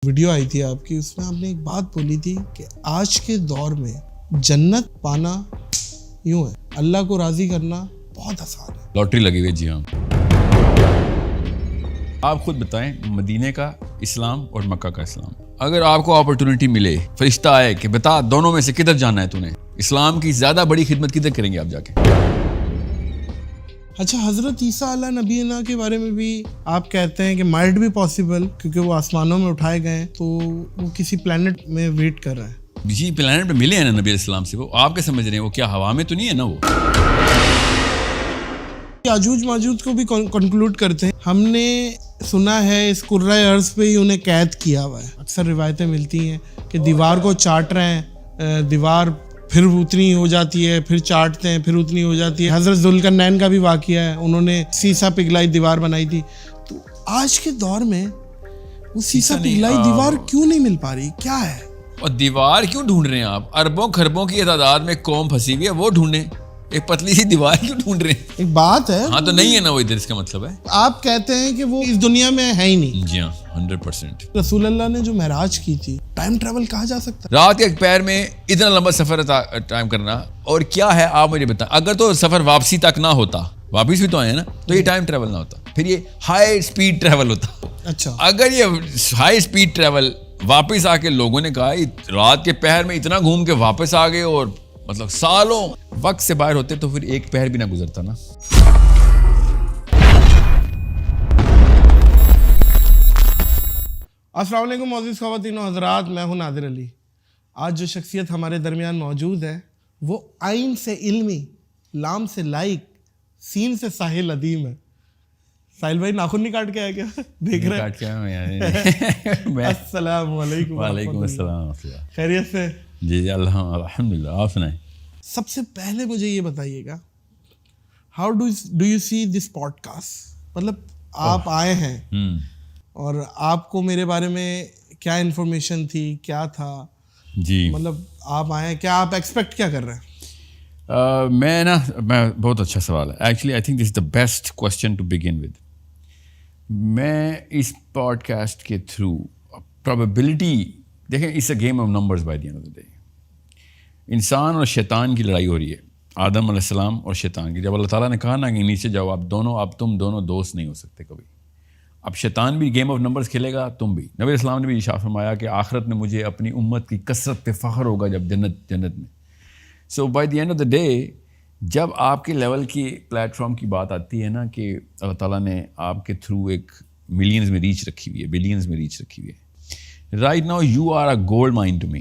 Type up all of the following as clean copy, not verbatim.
Video آئی تھی آپ کی، اس میں آپ نے ایک بات بولی تھی کہ آج کے دور میں جنت پانا یوں ہے، اللہ کو راضی کرنا بہت آسان ہے، لاٹری لگی ہوئی. جی ہاں. آپ خود بتائیں، مدینے کا اسلام اور مکہ کا اسلام، اگر آپ کو اپرچونٹی ملے، فرشتہ آئے کہ بتا دونوں میں سے کدھر جانا ہے تو نے، اسلام کی زیادہ بڑی خدمت کدھر کریں گے آپ جا کے؟ اچھا، حضرت عیسیٰ علیہ نبینا کے بارے میں بھی آپ کہتے ہیں کہ مائٹ بھی پاسبل، کیونکہ وہ آسمانوں میں اٹھائے گئے ہیں تو وہ کسی پلانٹ میں ویٹ کر رہے ہیں. جی پلانٹ پہ ملے ہیں نا نبی علیہ السلام سے، وہ آپ کے سمجھ رہے ہیں وہ کیا ہوا میں تو نہیں ہے نا؟ وہ یاجوج ماجوج کو بھی کنکلوڈ کرتے ہیں. ہم نے سنا ہے اس کرۂ ارض پہ ہی انہیں قید کیا ہوا ہے. اکثر روایتیں ملتی ہیں کہ دیوار کو چاٹ رہے ہیں، دیوار پھر اتنی ہو جاتی ہے، پھر چاٹتے ہیں، پھر اتنی ہو جاتی ہے. حضرت ذوالقرنین کا بھی واقعہ ہے، انہوں نے سیسا پگھلائی دیوار بنائی تھی. تو آج کے دور میں وہ سیسا پگھلائی دیوار کیوں نہیں مل پا رہی؟ کیا ہے؟ اور دیوار کیوں ڈھونڈ رہے ہیں آپ؟ اربوں خربوں کی تعداد میں قوم پھنسی ہوئی ہے، وہ ڈھونڈیں. ایک پتلی سی دیوار کیوں ڈھونڈ رہے ہیں؟ ایک بات ہے، ہاں تو نہیں ہے نا وہ، ادھر اس کا مطلب ہے آپ کہتے ہیں کہ وہ اس دنیا میں ہے ہی نہیں. جی ہاں 100%. رسول اللہ نے جو معراج کی تھی، ٹائم ٹریول کہا جا سکتا ہے؟ رات کے پیر میں اتنا لمبا سفر ٹائم کرنا اور کیا ہے آپ مجھے بتائیں. اگر تو سفر واپسی تک نہ ہوتا، واپس بھی تو آئے نا، تو یہ ٹائم ٹریول نہ ہوتا، پھر یہ ہائی اسپیڈ ٹریول ہوتا. اچھا، اگر یہ ہائی اسپیڈ ٹریول واپس آ کے لوگوں نے کہا رات کے پہر میں اتنا گھوم کے واپس آ گئے اور مطلب سالوں وقت سے باہر ہوتے تو پھر ایک پہر بھی نہ گزرتا نا. السلام علیکم معزز خواتین و حضرات، میں ہوں نادر علی. آج جو شخصیت ہمارے درمیان موجود ہے وہ عین سے علمی، لام سے لائق، سین سے ساحل ادیم ہے. ساحل بھائی ناخن نہیں کاٹ کے آیا کیا؟ دیکھ رہے ہیں. السلام علیکم. وعلیکم السلام. خیریت سے؟ جی الحمد للہ. آپ سنائیں. سب سے پہلے مجھے یہ بتائیے گا، how do you see this podcast? مطلب آپ آئے ہیں اور آپ کو میرے بارے میں کیا انفارمیشن تھی، کیا تھا؟ جی مطلب آپ آئے، کیا آپ ایکسپیکٹ کیا کر رہے ہیں؟ میں بہت اچھا سوال ہے. Actually I think this is the best question to begin with. میں اس پوڈ کاسٹ کے تھرو پرابیبلٹی دیکھیں، it's a game of numbers by the end of the day. انسان اور شیطان کی لڑائی ہو رہی ہے، آدم علیہ السلام اور شیطان کی. جب اللہ تعالیٰ نے کہا نا کہ نیچے جاؤ، اب تم دونوں دوست نہیں ہو سکتے کبھی. اب شیطان بھی گیم آف نمبرز کھیلے گا، تم بھی. نبی علیہ السلام نے بھی ارشاد فرمایا کہ آخرت میں مجھے اپنی امت کی کثرت پہ فخر ہوگا جب جنت میں. So by the end of the day جب آپ کے لیول کی پلیٹ فارم کی بات آتی ہے نا کہ اللہ تعالیٰ نے آپ کے تھرو ایک ملینز میں ریچ رکھی ہوئی ہے، بلینز میں ریچ رکھی ہوئی ہے. Right now you are a gold mine to me.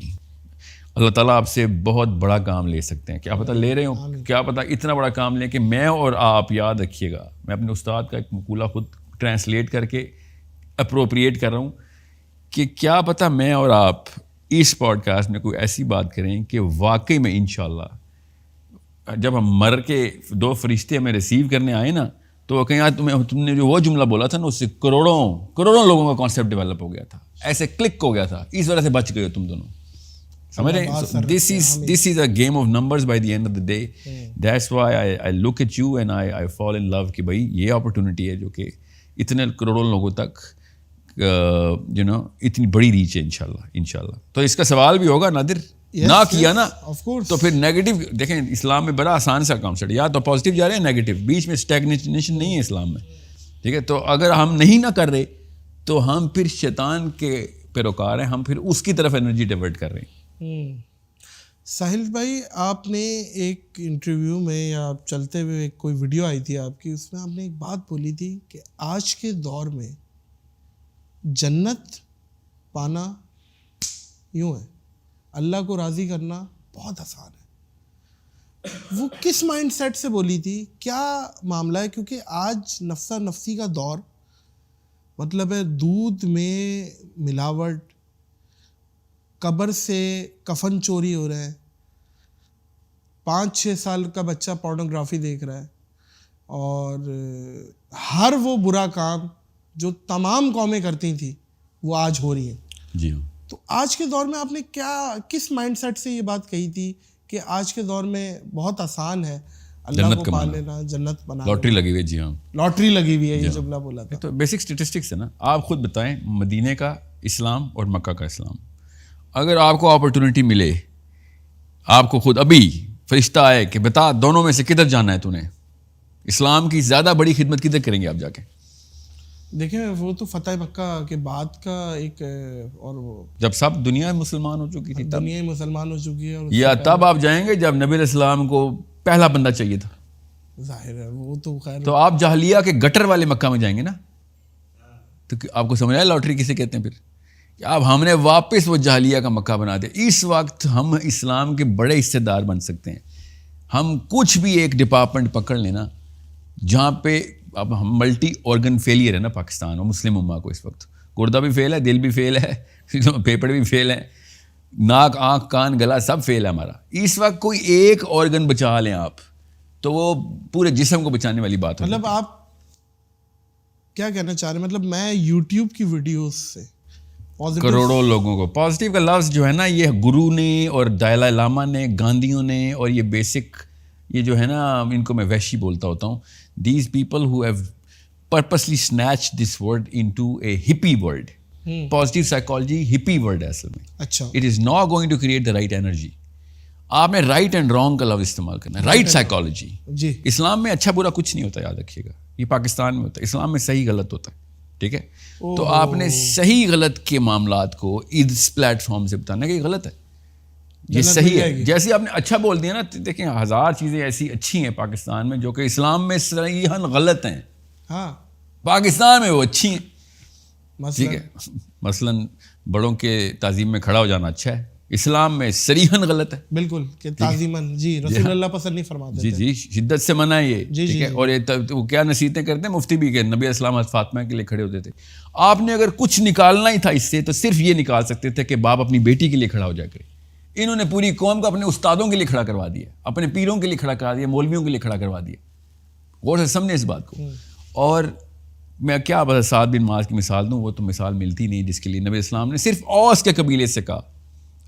اللہ تعالیٰ آپ سے بہت بڑا کام لے سکتے ہیں. کیا پتہ لے رہے ہوں، کیا پتہ اتنا بڑا کام لیں کہ میں اور آپ، یاد رکھیے گا، میں اپنے استاد کا ایک مقولہ خود ٹرانسلیٹ کر کے اپروپریٹ کر رہا ہوں کہ کیا پتہ میں اور آپ اس پوڈ کاسٹ میں کوئی ایسی بات کریں کہ واقعی میں انشاءاللہ جب ہم مر کے دو فرشتے ہمیں ریسیو کرنے آئے نا، تو وہ کہیں تم نے جو وہ جملہ بولا تھا نا، اس سے کروڑوں لوگوں کا کانسیپٹ ڈیولپ ہو گیا تھا، ایسے کلک ہو گیا تھا، اس وجہ سے بچ گئے ہو تم دونوں. سمجھ رہے ہیں؟ This is a game of numbers by the end of the day. That's why I look at you and I fall in love کہ بھائی یہ اپرچونیٹی ہے جو کہ اتنے کروڑوں لوگوں تک اتنی بڑی ریچ ہے انشاءاللہ. تو اس کا سوال بھی ہوگا نادر، نہ کیا نا تو پھر نیگیٹو. دیکھیں اسلام میں بڑا آسان سا کانسیپٹ، یا تو پازیٹیو جا رہے ہیں نیگیٹو، بیچ میں اسٹیگنیشن نہیں ہے اسلام میں. ٹھیک ہے، تو اگر ہم نہیں نہ کر رہے تو ہم پھر شیطان کے پیروکار ہیں، ہم پھر اس کی طرف انرجی ڈیورٹ کر رہے ہیں. ساحل بھائی، آپ نے ایک انٹرویو میں یا چلتے ہوئے کوئی ویڈیو آئی تھی آپ کی، اس میں آپ نے ایک بات بولی تھی کہ آج کے دور میں جنت پانا یوں ہے، اللہ کو راضی کرنا بہت آسان ہے. وہ کس مائنڈ سیٹ سے بولی تھی؟ کیا معاملہ ہے؟ کیونکہ آج نفسا نفسی کا دور، مطلب ہے دودھ میں ملاوٹ، قبر سے کفن چوری ہو رہا ہے، 5-6 سال کا بچہ پورنوگرافی دیکھ رہا ہے، اور ہر وہ برا کام جو تمام قومیں کرتی تھیں وہ آج ہو رہی ہیں. جی ہاں. تو آج کے دور میں آپ نے کس مائنڈ سیٹ سے یہ بات کہی تھی کہ آج کے دور میں بہت آسان ہے اللہ کو پا لینا، جنت بنا؟ لاٹری لگی ہوئی ہے. جی ہاں، لاٹری لگی ہوئی ہے، یہ جملہ بولا تھا. تو بیسک اسٹیٹسٹکس ہے نا. آپ خود بتائیں، مدینے کا اسلام اور مکہ کا اسلام. اگر آپ کو اپرچونٹی ملے, آپ کو خود ابھی فرشتہ آئے کہ بتا دونوں میں سے کدھر جانا ہے تو نے, اسلام کی زیادہ بڑی خدمت کدھر کریں گے آپ جا کے؟ دیکھیں وہ تو فتح مکہ کے بعد کا ایک, اور وہ جب سب دنیا مسلمان ہو چکی تھی تب, دنیا مسلمان ہو چکی ہے, اور یا تب آپ جائیں گے جب نبی علیہ السلام کو پہلا بندہ چاہیے تھا. ظاہر ہے وہ تو خیر. تو آپ جاہلیہ کے گٹر والے مکہ میں جائیں گے نا, تو آپ کو سمجھ آیا لاٹری کسے کہتے ہیں پھر, کہ اب ہم نے واپس وہ جاہلیہ کا مکہ بنا دیا. اس وقت ہم اسلام کے بڑے حصے دار بن سکتے ہیں. ہم کچھ بھی ایک ڈپارٹمنٹ پکڑ لینا جہاں پہ اب ہم ملٹی آرگن فیلئر ہے نا پاکستان اور مسلم امہ کو, اس وقت گردہ بھی فیل ہے, دل بھی فیل ہے, پھیپھڑ بھی فیل ہے, ناک آنکھ کان گلا سب فیل ہے ہمارا. اس وقت کوئی ایک آرگن بچا لیں آپ تو وہ پورے جسم کو بچانے والی بات ہے. مطلب آپ کیا کہنا چاہ رہے ہیں؟ مطلب میں یوٹیوب کی ویڈیوز سے کروڑوں لوگوں کو پازیٹیو کا لفظ جو ہے نا, یہ گرو نے اور دلائی لاما نے, گاندھیوں نے, اور یہ بیسک یہ جو ہے نا, ان کو میں وحشی بولتا ہوتا ہوں. These people who have purposely snatch this word into a happy word. Positive psychology happy word ہے اصل میں. اچھا, it is not going to create the right energy. آپ نے رائٹ اینڈ رانگ کا لفظ استعمال کرنا ہے. رائٹ سائیکالوجی جی, اسلام میں اچھا برا کچھ نہیں ہوتا, یاد رکھیے گا. یہ پاکستان میں ہوتا ہے, اسلام میں صحیح غلط ہوتا ہے. ٹھیک ہے, تو آپ نے صحیح غلط کے معاملات کو اس پلیٹ فارم سے بتانا کہ یہ غلط ہے, یہ صحیح ہے. جیسے آپ نے اچھا بول دیا نا, دیکھیں ہزار چیزیں ایسی اچھی ہیں پاکستان میں جو کہ اسلام میں صحیحاً غلط ہیں. ہاں, پاکستان میں وہ اچھی ہیں. مثلا ٹھیک ہے, مثلاً بڑوں کے تعظیم میں کھڑا ہو جانا اچھا ہے, اسلام میں صریحاً غلط ہے. بالکل, کہ تعظیماً جی رسول اللہ پسند نہیں فرماتے. جی جی, شدت سے منع ہے یہ. ٹھیک ہے, اور وہ کیا نصیحتیں کرتے ہیں مفتی بھی, کہ نبی علیہ السلام فاطمہ کے لیے کھڑے ہوتے تھے. آپ نے اگر کچھ نکالنا ہی تھا اس سے تو صرف یہ نکال سکتے تھے کہ باپ اپنی بیٹی کے لیے کھڑا ہو جا کرے. انہوں نے پوری قوم کو اپنے استادوں کے لیے کھڑا کروا دیا, اپنے پیروں کے لیے کھڑا کروا دیا, مولویوں کے لیے کھڑا کروا دیا. غور سے سمجھیں اس بات کو. اور میں کیا بس سعد بن معاذ کی مثال دوں, وہ تو مثال ملتی نہیں جس کے لیے نبی اسلام نے صرف اوس کے قبیلے سے کہا,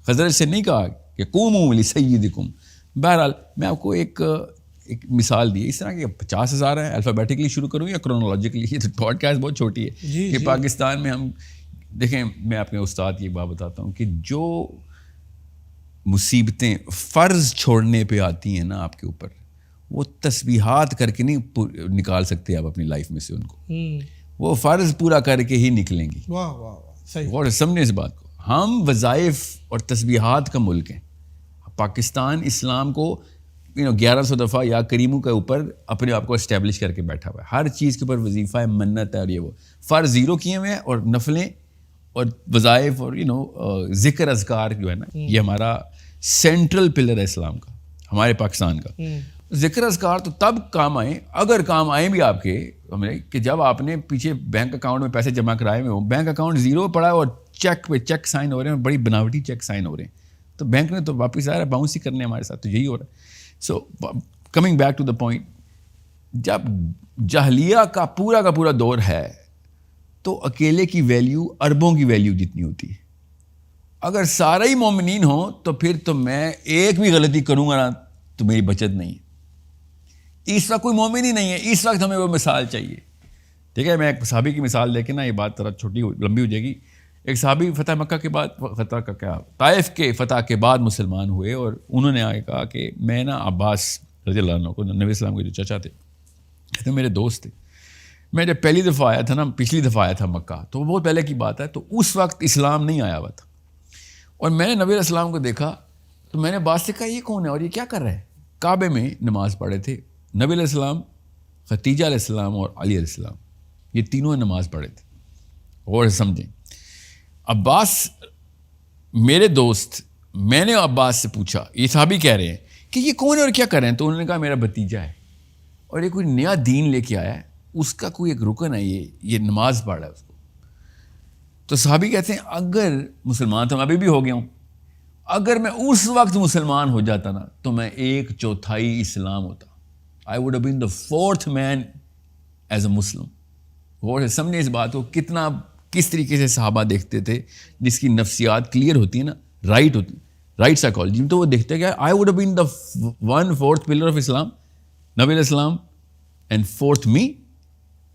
خزرج سے نہیں کہا کہ قوموا لسیدکم. بہرحال میں آپ کو ایک مثال دی, اس طرح کہ 50,000 ہیں. الفابیٹکلی شروع کروں یا کرونالوجیکلی؟ یہ پوڈ کاسٹ بہت چھوٹی ہے. کہ پاکستان میں ہم دیکھیں, میں اپنے استاد کی ایک بات بتاتا ہوں کہ جو مصیبتیں فرض چھوڑنے پہ آتی ہیں نا آپ کے اوپر, وہ تسبیحات کر کے نہیں نکال سکتے آپ اپنی لائف میں سے ان کو. وہ فرض پورا کر کے ہی نکلیں گی. واہ واہ صحیح. اور سمجھیں اس بات کو, ہم وظائف اور تسبیحات کا ملک ہیں. پاکستان اسلام کو 1100 دفعہ یا کریموں کے اوپر اپنے آپ کو اسٹیبلش کر کے بیٹھا ہوا ہے. ہر چیز کے اوپر وظیفہ ہے, منت ہے, اور یہ وہ فرض زیرو کیے ہوئے ہیں, اور نفلیں اور وظائف اور ذکر اذکار جو ہے نا, یہ ہمارا سینٹرل پلر ہے اسلام کا, ہمارے پاکستان کا. ذکر اذکار تو تب کام آئیں, اگر کام آئیں بھی آپ کے ہمیں, کہ جب آپ نے پیچھے بینک اکاؤنٹ میں پیسے جمع کرائے ہوئے ہوں, بینک اکاؤنٹ زیرو پڑا ہے اور چیک پہ چیک سائن ہو رہے ہیں, بڑی بناوٹی چیک سائن ہو رہے ہیں, تو بینک نے تو واپس آ رہا ہے, باؤنس ہی کرنے ہمارے ساتھ, تو یہی ہو رہا ہے. So coming back to the point, جب جاہلیہ کا پورا دور ہے تو اکیلے کی ویلیو اربوں کی ویلیو جتنی ہوتی ہے. اگر سارے ہی مومنین ہوں تو پھر تو میں ایک بھی غلطی کروں گا نا تو میری بچت نہیں ہے. اس وقت کوئی مومن ہی نہیں ہے, اس وقت ہمیں وہ مثال چاہیے. ٹھیک ہے, میں ایک صحابی کی مثال دے کے نا, یہ بات ذرا چھوٹی لمبی ہو جائے گی. ایک صحابی فتح مکہ کے بعد, فتح کا کیا, طائف کے فتح کے بعد مسلمان ہوئے, اور انہوں نے آگے کہا کہ میں نا عباس رضی اللہ عنہ کو, نبی اسلام کے جو چچا تھے, کہتے میرے دوست تھے. میں جب پہلی دفعہ آیا تھا نا, پچھلی دفعہ آیا تھا مکہ, تو وہ بہت پہلے کی بات ہے, تو اس وقت اسلام نہیں آیا ہوا تھا. اور میں نے نبی علیہ السلام کو دیکھا تو میں نے عباس سے کہا یہ کون ہے اور یہ کیا کر رہا ہے. کعبے میں نماز پڑھے تھے نبی علیہ السلام, ختیجہ علیہ السلام اور علی علیہ السلام, یہ تینوں نماز پڑھے تھے. اور سمجھیں, عباس میرے دوست, میں نے عباس سے پوچھا, یہ صحابی کہہ رہے ہیں کہ یہ کون ہے اور کیا کر رہے ہیں, تو انہوں نے کہا میرا بھتیجا ہے اور یہ کوئی نیا دین لے کے آیا ہے, اس کا کوئی ایک رکن ہے, یہ نماز پڑھ رہا ہے اس کو. تو صحابی کہتے ہیں اگر مسلمان تو میں ابھی بھی ہو گیا ہوں, اگر میں اس وقت مسلمان ہو جاتا نا تو میں 1/4 اسلام ہوتا. I would have been the 4th man as a Muslim. اور سمجھے اس بات کو, کس طریقے سے صحابہ دیکھتے تھے, جس کی نفسیات کلیئر ہوتی ہے نا, رائٹ ہوتی, رائٹ سائیکالوجی میں, تو وہ دیکھتے ہیں کہ I would have been the 1/4 pillar of Islam, نبی علیہ السلام, and 4th me.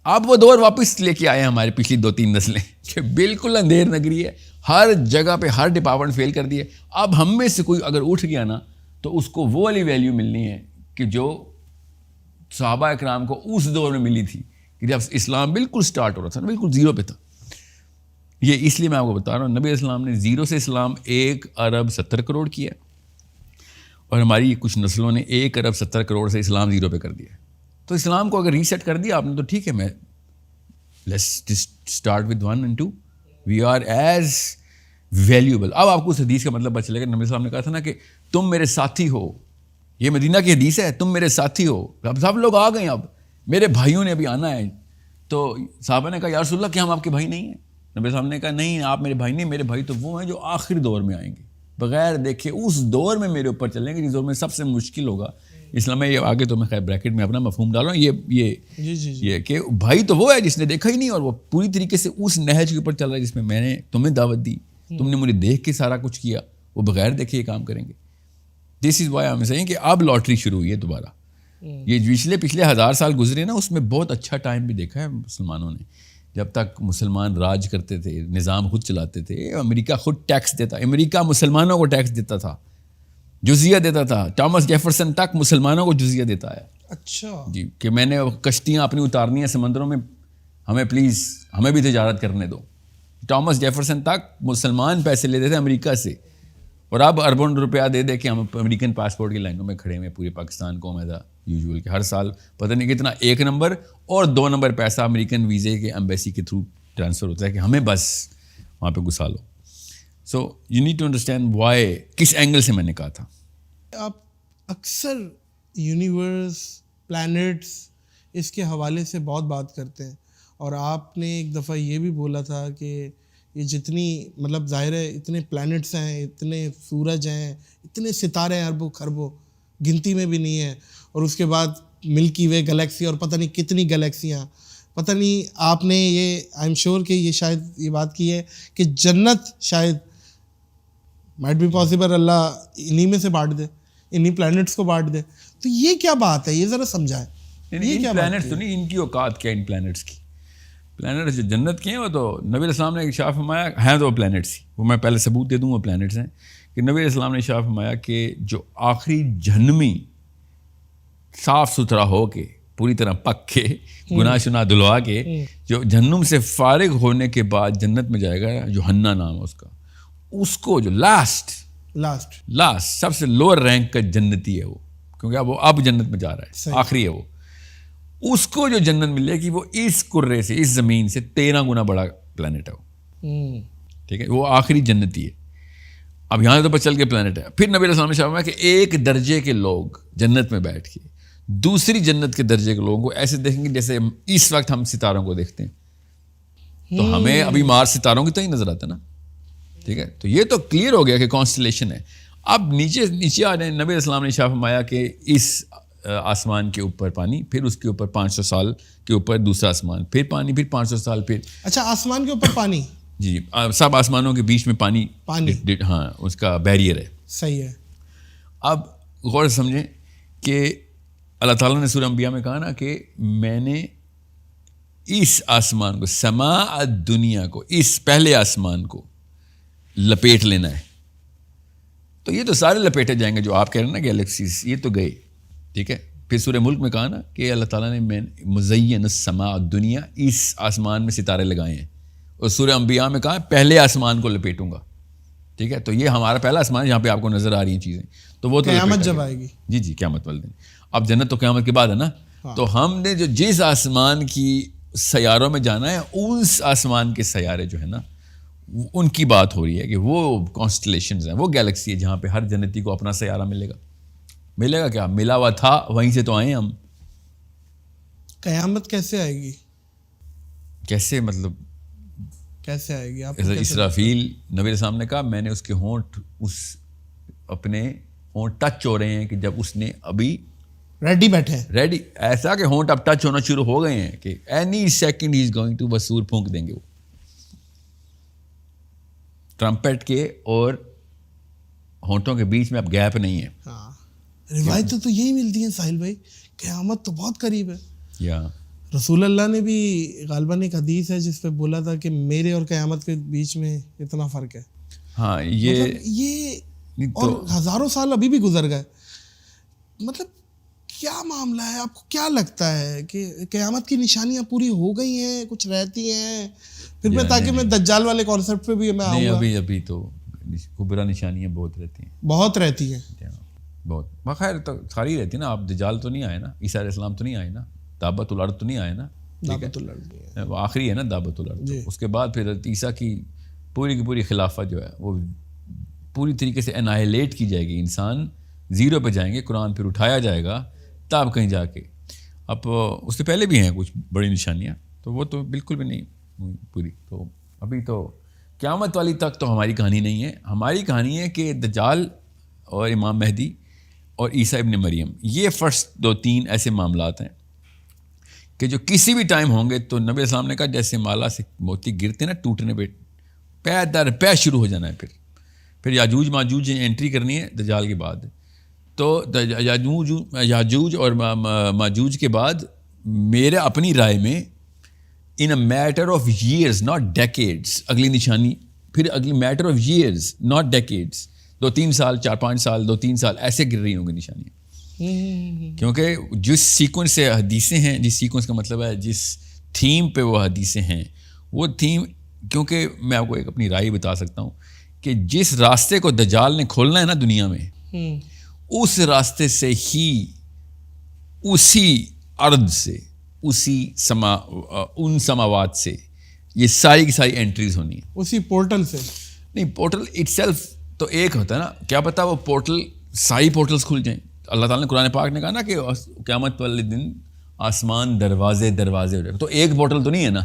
اب وہ دور واپس لے کے آئے ہیں ہماری پچھلی 2-3 نسلیں کہ بالکل اندھیر نگری ہے, ہر جگہ پہ ہر ڈپارٹمنٹ فیل کر دیے. اب ہم میں سے کوئی اگر اٹھ گیا نا تو اس کو وہ والی ویلیو ملنی ہے کہ جو صحابہ اکرام کو اس دور میں ملی تھی کہ جب اسلام بالکل سٹارٹ ہو رہا تھا نا, بالکل زیرو پہ تھا. یہ اس لیے میں آپ کو بتا رہا ہوں, نبی اسلام نے زیرو سے اسلام 1 ارب 70 کروڑ کیا, اور ہماری کچھ نسلوں نے 1 ارب 70 کروڑ سے اسلام زیرو پہ کر دیا. تو اسلام کو اگر ریسیٹ کر دیا آپ نے تو ٹھیک ہے, میں let's start with 1 and 2. We are as valuable. اب آپ کو اس حدیث کا مطلب پتہ چلے گا. نبی صاحب نے کہا تھا نا کہ تم میرے ساتھی ہو, یہ مدینہ کی حدیث ہے, تم میرے ساتھی ہو. اب سب لوگ آ گئے, اب میرے بھائیوں نے ابھی آنا ہے. تو صحابہ نے کہا یا رسول اللہ کیا ہم آپ کے بھائی نہیں ہیں؟ نبی صاحب نے کہا نہیں, آپ میرے بھائی نہیں, میرے بھائی تو وہ ہیں جو آخری دور میں آئیں گے, بغیر دیکھے اس دور میں میرے اوپر چلیں گے جس دور میں سب سے مشکل ہوگا. اسلام میں یہ آگے تو میں خیر بریکٹ میں اپنا مفہوم ڈال رہا ہوں, یہ کہ بھائی تو وہ ہے جس نے دیکھا ہی نہیں اور وہ پوری طریقے سے اس نہج کے اوپر چل رہا ہے جس میں میں نے تمہیں دعوت دی, تم نے مجھے دیکھ کے سارا کچھ کیا, وہ بغیر دیکھے یہ کام کریں گے. دس از وائی ہم صحیح کہ اب لاٹری شروع ہوئی ہے دوبارہ. یہ پچھلے 1000 سال گزرے نا, اس میں بہت اچھا ٹائم بھی دیکھا ہے مسلمانوں نے. جب تک مسلمان راج کرتے تھے, نظام خود چلاتے تھے, امریکہ خود ٹیکس دیتا, امریکہ مسلمانوں کو ٹیکس دیتا تھا, جزیہ دیتا تھا. ٹامس جیفرسن تک مسلمانوں کو جزیہ دیتا ہے. اچھا جی, کہ میں نے کشتیاں اپنی اتارنی ہیں سمندروں میں, ہمیں پلیز ہمیں بھی تجارت کرنے دو. ٹامس جیفرسن تک مسلمان پیسے لیتے تھے امریکہ سے, اور اب اربوں روپیہ دے دے کے ہم امریکن پاسپورٹ کی لائنوں میں کھڑے ہوئے پورے پاکستان کو. ایز یوزول کہ ہر سال پتہ نہیں کتنا 1 نمبر اور 2 نمبر پیسہ امریکن ویزے کے ایمبیسی کے تھرو ٹرانسفر ہوتا ہے کہ ہمیں بس وہاں پہ گھسا لو. So you need to understand why, کس اینگل سے میں نے کہا تھا. آپ اکثر یونیورس, پلانٹس, اس کے حوالے سے بہت بات کرتے ہیں, اور آپ نے ایک دفعہ یہ بھی بولا تھا کہ یہ جتنی مطلب ظاہر ہے اتنے پلانٹس ہیں, اتنے سورج ہیں, اتنے ستارے ہیں, اربوں خربوں, گنتی میں بھی نہیں ہے. اور اس کے بعد ملکی وے گلیکسی اور پتہ نہیں کتنی گلیکسیاں, پتہ نہیں آپ نے یہ آئی ایم شیور کہ یہ شاید یہ بات کی ہے کہ جنت شاید مائٹ بی پاسبل اللہ انہی میں سے بانٹ دے, انہی پلانٹس کو بانٹ دے. تو یہ کیا بات ہے, یہ ذرا سمجھائیں. یہ کیا پلانٹس تو نہیں, ان کی اوقات کیا ان پلانٹس کی. پلانٹس جو جنت کے ہیں وہ تو نبی علیہ السلام نے ارشاد فرمایا ہیں, تو وہ پلانٹس ہی, وہ میں پہلے ثبوت دے دوں وہ پلانٹس ہیں کہ نبی علیہ السلام نے ارشاد فرمایا کہ جو آخری جہنمی صاف ستھرا ہو کے پوری طرح پک کے گناہ شنا دھلوا کے جو جہنم سے فارغ ہونے کے بعد جنت میں جائے گا, جو حنا نام ہے اس کا, اس کو جو لاسٹ سب سے لوور رینک کا جنتی ہے وہ, کیونکہ اب جنت میں جا رہا ہے, آخری ہے وہ, اس کو جو جنت ملے گی وہ اس کرے سے, اس زمین سے 13 گنا بڑا پلانٹ ہے وہ. ٹھیک ہے, وہ آخری جنتی ہے. اب یہاں تو پتہ چل کے پلانٹ ہے. پھر نبی علیہ السلام نے فرمایا کہ ایک درجے کے لوگ جنت میں بیٹھ کے دوسری جنت کے درجے کے لوگوں کو ایسے دیکھیں گے جیسے اس وقت ہم ستاروں کو دیکھتے ہیں. تو ہمیں ابھی مارس ستاروں کی تو ہی نظر آتا ہے نا. ٹھیک ہے, تو یہ تو کلیئر ہو گیا کہ کانسٹلیشن ہے. اب نیچے آ جائیں. نبی علیہ السلام نے فرمایا کہ اس آسمان کے اوپر پانی, پھر اس کے اوپر 500 سال کے اوپر دوسرا آسمان, پھر پانی, پھر 500 سال, پھر اچھا آسمان کے اوپر پانی. جی, سب آسمانوں کے بیچ میں پانی, ہاں اس کا بیریئر ہے. صحیح ہے. اب غور سے سمجھیں کہ اللہ تعالیٰ نے سورہ انبیاء میں کہا نا کہ میں نے اس آسمان کو, سماء دنیا کو, اس پہلے آسمان کو لپیٹ لینا ہے. تو یہ تو سارے لپیٹے جائیں گے جو آپ کہہ رہے ہیں نا گیلیکسیز, یہ تو گئے. ٹھیک ہے, پھر سورہ ملک میں کہا نا کہ اللہ تعالیٰ نے میں مزین السماء دنیا, اس آسمان میں ستارے لگائے ہیں. اور سورہ انبیاء میں کہا پہلے آسمان کو لپیٹوں گا. ٹھیک ہے, تو یہ ہمارا پہلا آسمان ہے جہاں پہ آپ کو نظر آ رہی ہیں چیزیں. تو وہ تو قیامت جب آئے گی. جی قیامت والے دن. اب جنت تو قیامت کے بعد ہے نا. تو ہم نے جو جس آسمان کی سیاروں میں جانا ہے, اس آسمان کے سیارے جو ہے نا ان کی بات ہو رہی ہے کہ وہ کانسٹلیشنز ہیں, وہ گیلیکسی ہے جہاں پہ ہر جنتی کو اپنا سیارہ ملے گا. ملے گا کیا, ملا ہوا تھا, وہیں سے تو آئے ہم. قیامت کیسے آئے گی؟ کیسے مطلب کیسے آئے گی؟ آپ اسرافیل, نبی علیہ السلام نے کہا میں نے اس کے ہونٹ, اس اپنے ہونٹ ٹچ ہو رہے ہیں کہ جب اس نے ابھی ریڈی بیٹھے ہیں, ریڈی, ایسا کہ ہونٹ اب ٹچ ہونا شروع ہو گئے ہیں کہ any second he is going to, بس سور پھونک دیں گے وہ ٹرمپٹ کے, اور ہونٹوں کے بیچ میں اب گیپ نہیں ہے. ہاں روایتیں تو یہی ملتی ہیں ساحل بھائی, قیامت تو بہت قریب ہے. یا رسول اللہ نے بھی غالباً ایک حدیث ہے جس پہ بولا تھا کہ میرے اور قیامت کے بیچ میں اتنا فرق ہے. ہاں یہ اور ہزاروں سال ابھی بھی گزر گئے. مطلب کیا معاملہ ہے؟ آپ کو کیا لگتا ہے کہ قیامت کی نشانیاں پوری ہو گئی ہیں, کچھ رہتی ہیں؟ پھر میں تاکہ میں دجال والے کانسیپٹ پہ بھی میں آؤں گا. ابھی تو کبرا نشانیاں بہت رہتی ہیں, بہت رہتی ہیں, بہت. بخیر تو ساری رہتی ہے نا. آپ دجال تو نہیں آئے نا, عیسیٰ علیہ السلام تو نہیں آئے نا, دعوت الارض تو نہیں آئے نا, وہ آخری ہے نا دعوت الارض. اس کے بعد پھر عیسیٰ کی پوری خلافت جو ہے وہ پوری طریقے سے انائلیٹ کی جائے گی. انسان زیرو پہ جائیں گے, قرآن پھر اٹھایا جائے گا تب کہیں جا کے. اب اس سے پہلے بھی ہیں کچھ بڑی نشانیاں, تو وہ تو بالکل بھی نہیں پوری. تو ابھی تو قیامت والی تک تو ہماری کہانی نہیں ہے. ہماری کہانی ہے کہ دجال اور امام مہدی اور عیسیٰ ابن مریم, یہ فرسٹ 2-3 ایسے معاملات ہیں کہ جو کسی بھی ٹائم ہوں گے. تو نبی علیہ السلام نے کہا جیسے مالا سے موتی گرتے نا ٹوٹنے پہ, پے در پے شروع ہو جانا ہے. پھر یاجوج ماجوج انٹری کرنی ہے دجال کے بعد. تو یاجوج اور ماجوج کے بعد میرے اپنی رائے میں in a matter of years not decades, اگلی نشانی پھر اگلی matter of years not decades, 2-3 سال 4-5 سال 2-3 سال ایسے گر رہی ہوں گی نشانیاں. کیونکہ جس سیکوینس سے حدیثیں ہیں, جس سیکوینس کا مطلب ہے جس تھیم پہ وہ حدیثیں ہیں, وہ تھیم, کیونکہ میں آپ کو ایک اپنی رائے بتا سکتا ہوں کہ جس راستے کو دجال نے کھولنا ہے نا دنیا میں, اس راستے سے ہی اسی ارض سے اسی ان سماوات سے یہ ساری کی ساری انٹریز ہونی ہیں, اسی پورٹل سے. نہیں, پورٹل اٹ سیلف تو ایک ہوتا ہے نا, کیا پتا وہ پورٹل ساری پورٹلز کھل جائیں. اللہ تعالیٰ نے قرآن پاک نے کہا نا کہ قیامت والے دن آسمان دروازے ہو جائے. تو ایک پورٹل تو نہیں ہے نا,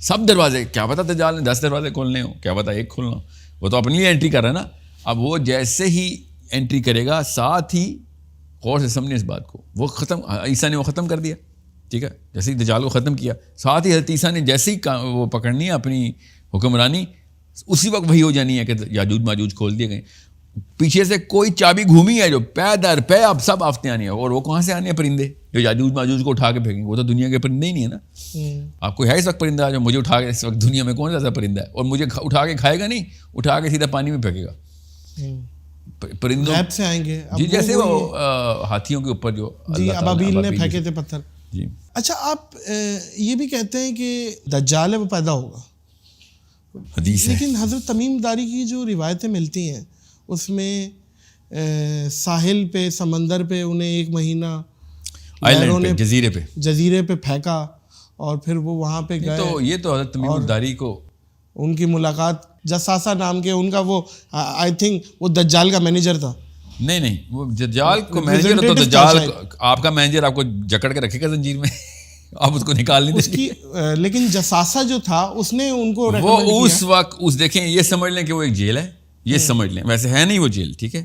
سب دروازے. کیا پتا دجال نے 10 دروازے کھولنے ہوں, کیا پتا ایک کھولنا ہو. وہ تو اپنی لیے انٹری کر رہا ہے نا. اب وہ جیسے ہی انٹری کرے گا, ساتھ ہی غور سے سمجھیں اس بات کو, وہ ختم, عیسیٰ نے وہ ختم کر دیا, ٹھیک ہے, جیسے ہی دجال کو ختم کیا, ساتھ ہی حضرت عیسیٰ نے جیسے ہی وہ پکڑنی ہے اپنی حکمرانی, اسی وقت وہی ہو جانی ہے کہ یاجوج ماجوج کھول دیے گئے. پیچھے سے کوئی چابی گھومی ہے جو پے در پے اب سب آفتے آنی ہے. اور وہ کہاں سے آنے ہیں پرندے جو یاجوج ماجوج کو اٹھا کے پھینکیں گے؟ وہ تو دنیا کے پرندے ہی نہیں ہے نا. آپ کو ہے اس وقت پرندہ جو مجھے اٹھا کے, اس وقت دنیا میں کون سا ایسا پرندہ ہے اور مجھے اٹھا کے کھائے گا نہیں, اٹھا کے سیدھا پانی میں پھینکے گا. پرندوں سے آئیں گے جی, جیسے وہ ہاتھیوں کے اوپر جو ابابیل نے پھینکے تھے پتھر. جی اچھا, آپ یہ بھی کہتے ہیں کہ دجال ہے وہ پیدا ہوگا, حدیث ہے. لیکن حضرت تمیم داری کی جو روایتیں ملتی ہیں اس میں ساحل پہ, سمندر پہ انہیں 1 مہینہ جزیرے پہ پھینکا اور پھر وہ وہاں پہ گئے. تو یہ تو حضرت تمیم داری کو ان کی ملاقات جساسہ نام کے, ان کا وہ آئی تھنک وہ دجال کا مینیجر تھا. نہیں, وہ دجال کو مینیجر تو دجال آپ کا مینیجر آپ کو جکڑ کے رکھے گا زنجیر میں, آپ اس کو نکال نہیں دیں گے. لیکن جساسہ جو تھا اس نے ان کو وہ اس وقت دیکھیں, یہ سمجھ لیں کہ وہ ایک جیل ہے, یہ سمجھ لیں, ویسے ہے نہیں وہ جیل, ٹھیک ہے.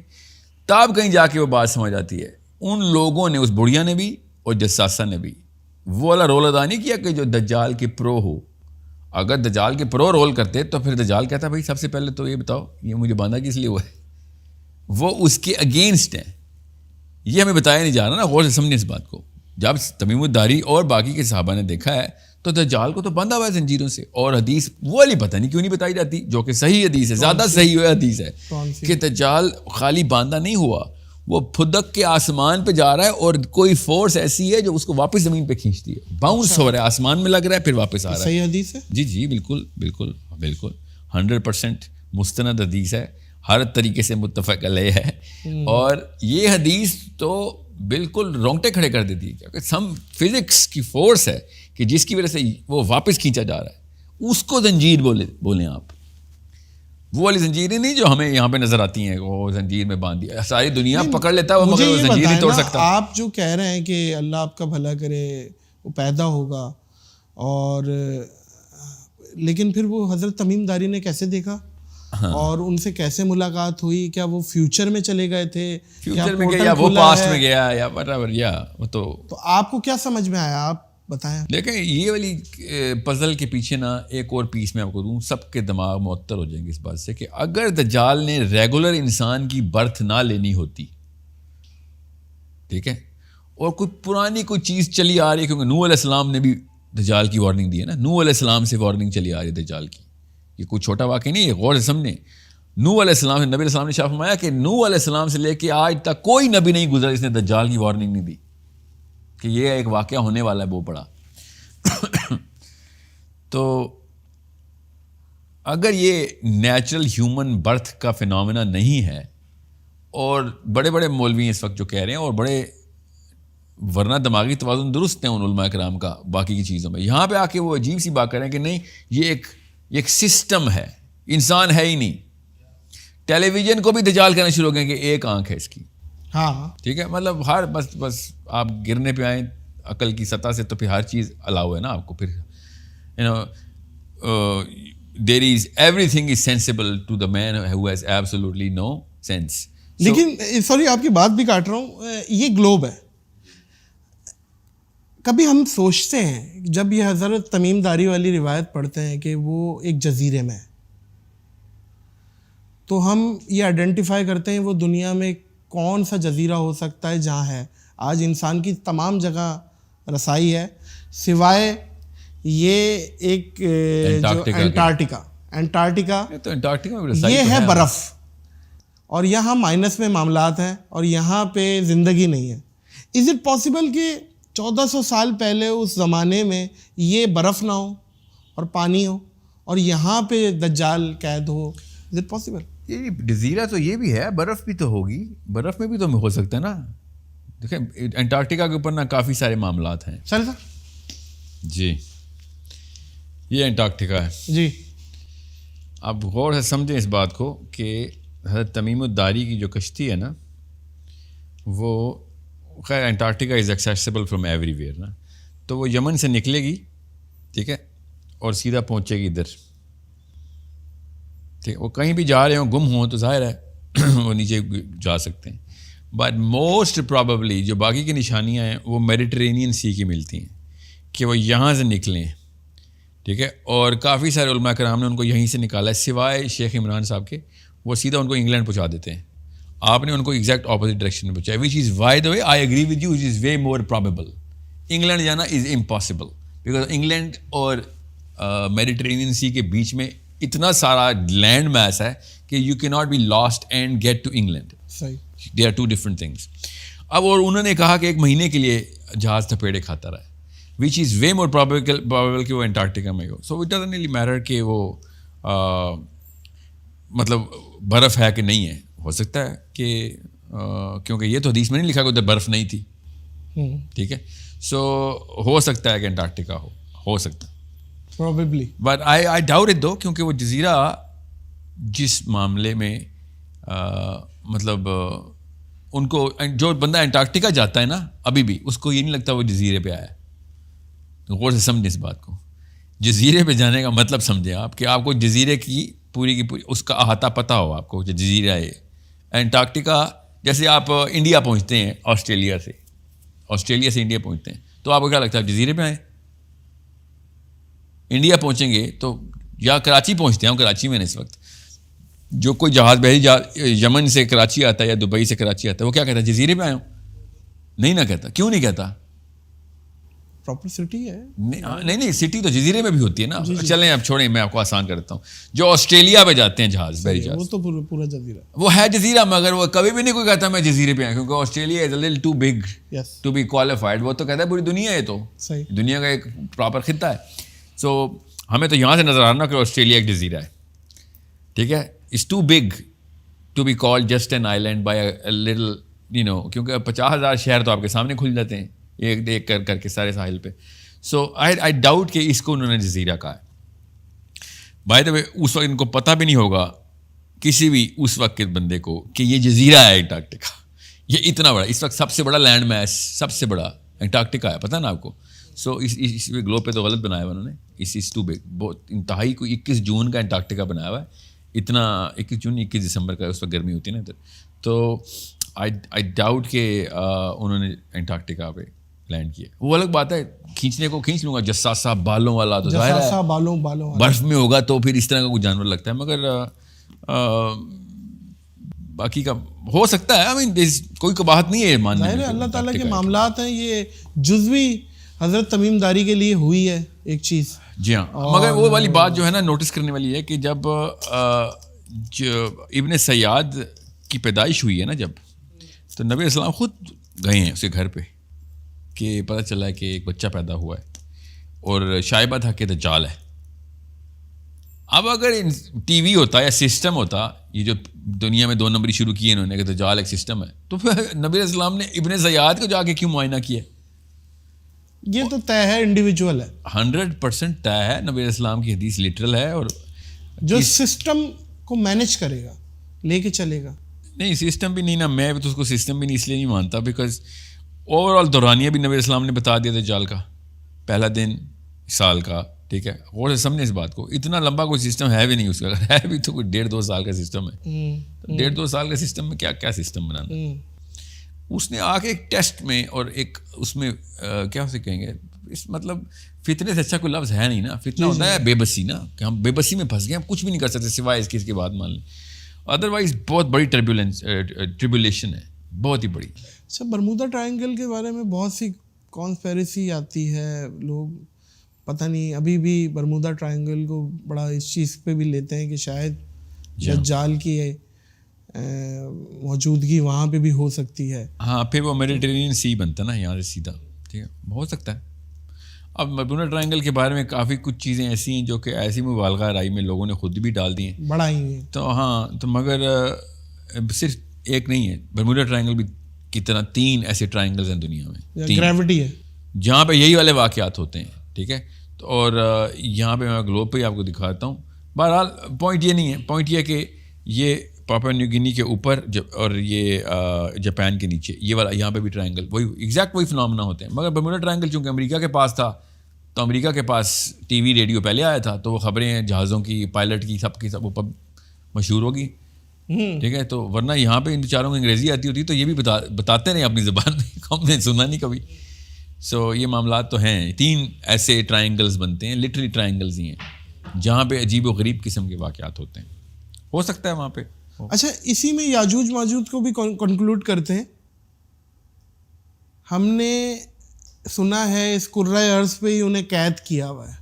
تب کہیں جا کے وہ بات سمجھ آتی ہے. ان لوگوں نے, اس بڑھیا نے بھی اور جساسہ نے بھی, وہ والا رول ادا نہیں کیا کہ جو دجال کے پرو ہو. اگر دجال کے پرو رول کرتے تو پھر دجال کہتا بھائی سب سے پہلے تو یہ بتاؤ یہ مجھے باندھا کس لیے ہوا ہے. وہ اس کے اگینسٹ ہیں, یہ ہمیں بتایا نہیں جا رہا نا. غور سے سمجھیں اس بات کو. جب تمیم الداری اور باقی کے صحابہ نے دیکھا ہے تو دجال کو تو باندھا ہوا ہے زنجیروں سے. اور حدیث وہ والی پتہ نہیں کیوں نہیں بتائی جاتی, جو کہ صحیح حدیث ہے, زیادہ صحیح ہوئے حدیث ہے کہ دجال خالی باندھا نہیں ہوا, وہ پھدک کے آسمان پہ جا رہا ہے اور کوئی فورس ایسی ہے جو اس کو واپس زمین پہ کھینچتی ہے, باؤنس ہو رہا ہے, آسمان میں لگ رہا ہے پھر واپس آ رہا ہے. صحیح حدیث ہے جی بالکل 100% مستند حدیث ہے, ہر طریقے سے متفق علیہ ہے. اور یہ حدیث تو بالکل رونگٹے کھڑے کر دیتی ہے, کیونکہ سم فزکس کی فورس ہے کہ جس کی وجہ سے وہ واپس کھینچا جا رہا ہے. اس کو زنجیر بولیں آپ, وہ والی زنجیریں نہیں جو ہمیں یہاں پہ نظر آتی ہیں, وہ زنجیر میں باندھ دیا, ساری دنیا پکڑ لیتا ہے, مگر وہ زنجیر نہیں توڑ سکتا. آپ جو کہہ رہے ہیں کہ اللہ آپ کا بھلا کرے, وہ پیدا ہوگا, اور لیکن پھر وہ حضرت تمیم داری نے کیسے دیکھا اور ان سے کیسے ملاقات ہوئی؟ کیا وہ فیوچر میں چلے گئے تھے, فیوچر میں گیا, وہ پاسٹ میں گیا, یا برابر, یا وہ تو آپ کو کیا سمجھ میں آیا, آپ بتائیں. دیکھیں یہ والی پزل کے پیچھے نا ایک اور پیس میں آپ کو دوں, سب کے دماغ معطل ہو جائیں گے اس بات سے کہ اگر دجال نے ریگولر انسان کی برتھ نہ لینی ہوتی, ٹھیک ہے, اور کوئی پرانی کوئی چیز چلی آ رہی ہے, کیونکہ نوح علیہ السلام نے بھی دجال کی وارننگ دی ہے نا. نوح علیہ السلام سے وارننگ چلی آ رہی ہے دجال کی. یہ کوئی چھوٹا واقعہ نہیں ہے, غور سے سمجھیں. نوح علیہ السلام سے, نبی علیہ السلام نے شاف فرمایا کہ نوح علیہ السلام سے لے کے آج تک کوئی نبی نہیں گزرا جس نے دجال کی وارننگ نہیں دی کہ یہ ایک واقعہ ہونے والا ہے بہت بڑا. تو اگر یہ نیچرل ہیومن برتھ کا فینومینا نہیں ہے, اور بڑے بڑے مولوی اس وقت جو کہہ رہے ہیں, اور بڑے ورنہ دماغی توازن درست ہیں ان علماء کرام کا باقی کی چیزوں میں, یہاں پہ آ کے وہ عجیب سی بات کریں کہ نہیں یہ ایک سسٹم ہے, انسان ہے ہی نہیں. ٹیلی ویژن کو بھی دجال کرنا شروع ہو گئے کہ ایک آنکھ ہے اس کی. ہاں ٹھیک ہے, مطلب ہر بس آپ گرنے پہ آئیں عقل کی سطح سے تو پھر ہر چیز الاؤ ہے نا آپ کو. پھر there is everything is sensible to the man who has absolutely no sense. لیکن سوری آپ کی بات بھی کاٹ رہا ہوں, یہ گلوب ہے. کبھی ہم سوچتے ہیں جب یہ حضرت تمیم داری والی روایت پڑھتے ہیں کہ وہ ایک جزیرے میں ہے, تو ہم یہ آئیڈینٹیفائی کرتے ہیں وہ دنیا میں کون سا جزیرہ ہو سکتا ہے جہاں ہے. آج انسان کی تمام جگہ رسائی ہے سوائے یہ ایک جو انٹارکٹیکا یہ ہے برف, اور یہاں مائنس میں معاملات ہیں اور یہاں پہ زندگی نہیں ہے. از اٹ پاسبل کہ 1400 سال پہلے اس زمانے میں یہ برف نہ ہو اور پانی ہو اور یہاں پہ دجال قید ہو؟ Is it possible? یہ جزیرہ تو یہ بھی ہے, برف بھی تو ہوگی, برف میں بھی تو ہو سکتا ہے نا. دیکھیں انٹارکٹیکا کے اوپر نا کافی سارے معاملات ہیں. سر جی یہ انٹارکٹیکا ہے جی. آپ غور سے سمجھیں اس بات کو کہ حضرت تمیم الداری کی جو کشتی ہے نا, وہ خیر Antarctica is accessible from every where نا, تو وہ یمن سے نکلے گی, ٹھیک ہے, اور سیدھا پہنچے گی ادھر. ٹھیک, وہ کہیں بھی جا رہے ہوں, گم ہوں تو ظاہر ہے وہ نیچے جا سکتے ہیں. بٹ موسٹ پرابیبلی جو باقی کی نشانیاں ہیں وہ میڈیٹرینین سی کی ملتی ہیں کہ وہ یہاں سے نکلیں. ٹھیک ہے, اور کافی سارے علماء کرام نے ان کو یہیں سے نکالا ہے سوائے شیخ عمران صاحب کے. وہ سیدھا ان کو انگلینڈ پہنچا دیتے ہیں. آپ نے ان کو ایگزیکٹ اپوزٹ ڈائریکشن میں پہنچایا, which is by the way I agree with you, which is way more probable. England جانا از امپاسبل بیکاز انگلینڈ اور میڈیٹرینین سی کے بیچ میں اتنا سارا لینڈ میس ہے کہ یو کی not be last and get to England. They are two different things. اب اور انہوں نے کہا کہ ایک مہینے کے لیے جہاز تھپیڑے کھاتا رہا, وچ از وے مور پرابیبل کہ وہ انٹارکٹیکا میں ہو. So it doesn't really matter کہ وہ مطلب برف ہے کہ نہیں ہے. ہو سکتا ہے کہ کیونکہ یہ تو حدیث میں نہیں لکھا کہ ادھر برف نہیں تھی. ٹھیک ہے, سو ہو سکتا ہے کہ انٹارکٹیکا ہو سکتا ہے probably. But I doubt it though, کیونکہ وہ جزیرہ جس معاملے میں مطلب ان کو جو بندہ انٹارکٹیکا جاتا ہے نا ابھی بھی اس کو یہ نہیں لگتا وہ جزیرے پہ آیا ہے. غور سے سمجھیں اس بات کو. جزیرے پہ جانے کا مطلب سمجھیں آپ کہ آپ کو جزیرے کی پوری اس کا احاطہ پتہ ہو آپ کو, جزیرہ ہے. انٹارکٹیکا جیسے آپ انڈیا پہنچتے ہیں آسٹریلیا سے انڈیا پہنچتے ہیں تو آپ کو کیا لگتا ہے آپ جزیرے پہ آئیں؟ انڈیا پہنچیں گے تو یا کراچی پہنچتے ہیں, ہم کراچی میں اس وقت جو کوئی جہاز بحری یمن سے کراچی آتا ہے یا دبئی سے کراچی آتا ہے وہ کیا کہتا ہے جزیرے پہ آئے ہوں؟ نہیں نہ کہتا. کیوں نہیں کہتا؟ پراپر سٹی ہے. نہیں سٹی تو جزیرے میں بھی ہوتی ہے نا. چلیں اب چھوڑیں, میں آپ کو آسان کر دیتا ہوں. جو آسٹریلیا پہ جاتے ہیں جہاز, بحری جہاز, وہ تو پورا جزیرہ وہ ہے جزیرہ, مگر وہ کبھی بھی نہیں کوئی کہتا میں جزیرے پہ آیا, کیونکہ Australia is a little too big to be qualified. وہ تو کہتا ہے پوری دنیا ہے, تو دنیا کا ایک پراپر خطہ ہے. سو ہمیں تو یہاں سے نظر آنا کہ آسٹریلیا ایک جزیرہ ہے. ٹھیک ہے, it's too big to be called just an island by a little کیونکہ 50,000 شہر تو آپ کے سامنے کھل جاتے ہیں ایک ایک کر کے سارے ساحل پہ. سو آئی ڈاؤٹ کہ اس کو انہوں نے جزیرہ کہا ہے. بائی دا وے اس وقت ان کو پتہ بھی نہیں ہوگا کسی بھی اس وقت کے بندے کو کہ یہ جزیرہ ہے انٹارکٹیکا. یہ اتنا بڑا, اس وقت سب سے بڑا لینڈ میس سب سے بڑا انٹارکٹیکا ہے, پتہ نا آپ کو. سو اس گلوب پہ تو غلط بنایا ہوا انہوں نے. اس ٹو بگ بہت انتہائی کو 21 جون کا انٹارکٹیکا بنایا ہوا ہے. اتنا 21 جون 21 دسمبر کا اس وقت گرمی ہوتی ہے نا ادھر. تو آئی ڈاؤٹ کہ انہوں نے انٹارکٹیکا پہ لینڈ کیا. وہ الگ بات ہے, کھینچنے کو کھینچ لوں گا, جساسا بالوں والا تو ظاہر ہے بالوں برف میں ہوگا تو پھر اس طرح کا کوئی جانور لگتا ہے. مگر باقی کا ہو سکتا ہے, کوئی قباحت نہیں ہے ماننے میں. اللہ تعالیٰ کے معاملات ہیں, یہ جزوی حضرت تمیم داری کے لیے ہوئی ہے ایک چیز. جی ہاں, مگر وہ والی بات جو ہے نا نوٹس کرنے والی ہے کہ جب ابن سیاد کی پیدائش ہوئی ہے نا جب, تو نبی اسلام خود گئے ہیں اس کے گھر پہ کہ پتہ چلا ہے کہ ایک بچہ پیدا ہوا ہے اور شائبہ تھا کہ دجال ہے. اب اگر ٹی وی ہوتا یا سسٹم ہوتا, یہ جو دنیا میں 2 نمبری شروع کیے انہوں نے کہ دجال ایک سسٹم ہے, تو پھر نبی اسلام نے ابن زیاد کو جا کے کیوں معائنہ کیا؟ یہ تو طے ہے, انڈیویجول ہے, 100% طے ہے. نبی اسلام کی حدیث لٹرل ہے. اور جو سسٹم کو مینیج کرے گا, لے کے چلے گا. نہیں سسٹم بھی نہیں نا, میں تو اس کو سسٹم بھی نہیں اس لیے نہیں مانتا بیکاز اوور آل دورانیہ بھی نبی اسلام نے بتا دیا دجال کا, پہلا دن سال کا, ٹھیک ہے, غور سے سمجھیں اس بات کو. اتنا لمبا کوئی سسٹم ہے بھی نہیں اس کا, اگر ہے بھی تو کوئی 1.5-2 سال کا سسٹم ہے. 1.5-2 سال کا سسٹم میں کیا سسٹم بنانا. اس نے آ کے ایک ٹیسٹ میں اور ایک اس میں کیا اسے کہیں گے, اس مطلب فتنے سے اچھا کوئی لفظ ہے نہیں نا. فتنہ ہوتا ہے بے بسی نا, کہ ہم بے بسی میں پھنس گئے, ہم کچھ بھی نہیں کر سکتے سوائے اس کی بات مان لیں. ادروائز بہت بڑی ٹربولیشن ہے, بہت ہی بڑی. اچھا, برمودا ٹرائنگل کے بارے میں بہت سی کانسپیریسی آتی ہے. لوگ پتہ نہیں ابھی بھی برمودا ٹرائنگل کو بڑا اس چیز پہ بھی لیتے ہیں کہ شاید دجال کی موجودگی وہاں پہ بھی ہو سکتی ہے. ہاں, پھر وہ میڈیٹرینین سی بنتا نا یہاں سے سیدھا, ٹھیک ہے, ہو سکتا ہے. اب برمودا ٹرائنگل کے بارے میں کافی کچھ چیزیں ایسی ہیں جو کہ ایسی مبالغہ رائی میں لوگوں نے خود بھی ڈال دی ہیں, بڑھائی ہیں. تو ہاں, تو مگر صرف ایک نہیں ہے, برمودا ٹرائنگل بھی کی طرح 3 ایسے ٹرائنگلز ہیں دنیا میں, گریوٹی ہے جہاں پہ یہی والے واقعات ہوتے ہیں, ٹھیک ہے. تو اور یہاں پہ میں گلوب پہ ہی آپ کو دکھاتا ہوں. بہرحال پوائنٹ یہ نہیں ہے, پوائنٹ یہ ہے کہ یہ پاپوا نیو گینی کے اوپر اور یہ جاپان کے نیچے یہ والا یہاں پہ بھی ٹرائنگل وہی ایگزیکٹ وہی فنامنا ہوتے ہیں. مگر برمودا ٹرائنگل چونکہ امریکہ کے پاس تھا, تو امریکہ کے پاس ٹی وی ریڈیو پہلے آیا تھا, تو وہ خبریں جہازوں کی, پائلٹ کی, سب وہ مشہور ہوگی, ٹھیک ہے. تو ورنہ یہاں پہ ان بیچاروں کو انگریزی آتی ہوتی تو یہ بھی بتاتے رہے اپنی زبان میں, ہم نے سنا نہیں کبھی. سو یہ معاملات تو ہیں. 3 ایسے ٹرائنگلز بنتے ہیں, لٹرلی ٹرائنگلز ہی ہیں, جہاں پہ عجیب و غریب قسم کے واقعات ہوتے ہیں. ہو سکتا ہے وہاں پہ. اچھا, اسی میں یاجوج ماجوج کو بھی کنکلوڈ کرتے ہیں. ہم نے سنا ہے اس کرۂ ارض پہ ہی انہیں قید کیا ہوا ہے.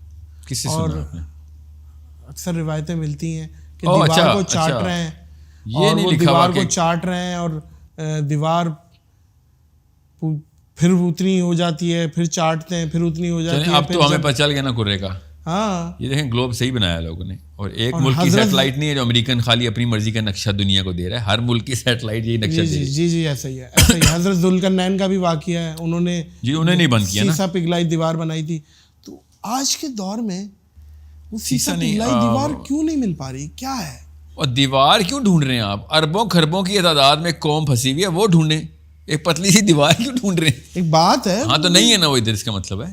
کس سے اور سنا آپ نے؟ اکثر روایتیں ملتی ہیں کہ دیوار کو چاٹ رہے ہیں, یہ نہیں لکھا ہوا دیوار کو چاٹ رہے ہیں اور دیوار پھر اتنی ہو جاتی ہے, پھر چاٹتے ہیں, پھر اتنی ہو جاتی ہے. اب تو ہمیں پتہ چل گیا نا کرے کا. ہاں, یہ دیکھیں گلوب صحیح بنایا لوگوں نے, اور ایک ملک کی سیٹلائٹ نہیں ہے جو امریکن خالی اپنی مرضی کا نقشہ دنیا کو دے رہا ہے, ہر ملک کی سیٹلائٹ یہی نقشہ دے رہی ہے. جی ایسا ہی ہے, ایسا ہی. حضرت ذوالقرنین کا بھی واقعہ ہے, انہوں نے نہیں بند کیا نا, سیسا پگھلائی دیوار بنائی تھی. تو آج کے دور میں وہ سیسا پگھلائی دیوار کیوں نہیں مل پا رہی, کیا ہے؟ اور دیوار کیوں ڈھونڈ رہے ہیں آپ؟ اربوں خربوں کی تعداد میں قوم پھنسی ہوئی ہے, وہ ڈھونڈیں. ایک پتلی سی دیوار کیوں ڈھونڈ رہے ہیں؟ ایک بات ہے. ہاں تو نہیں ہے نا وہ, ادھر اس کا مطلب ہے.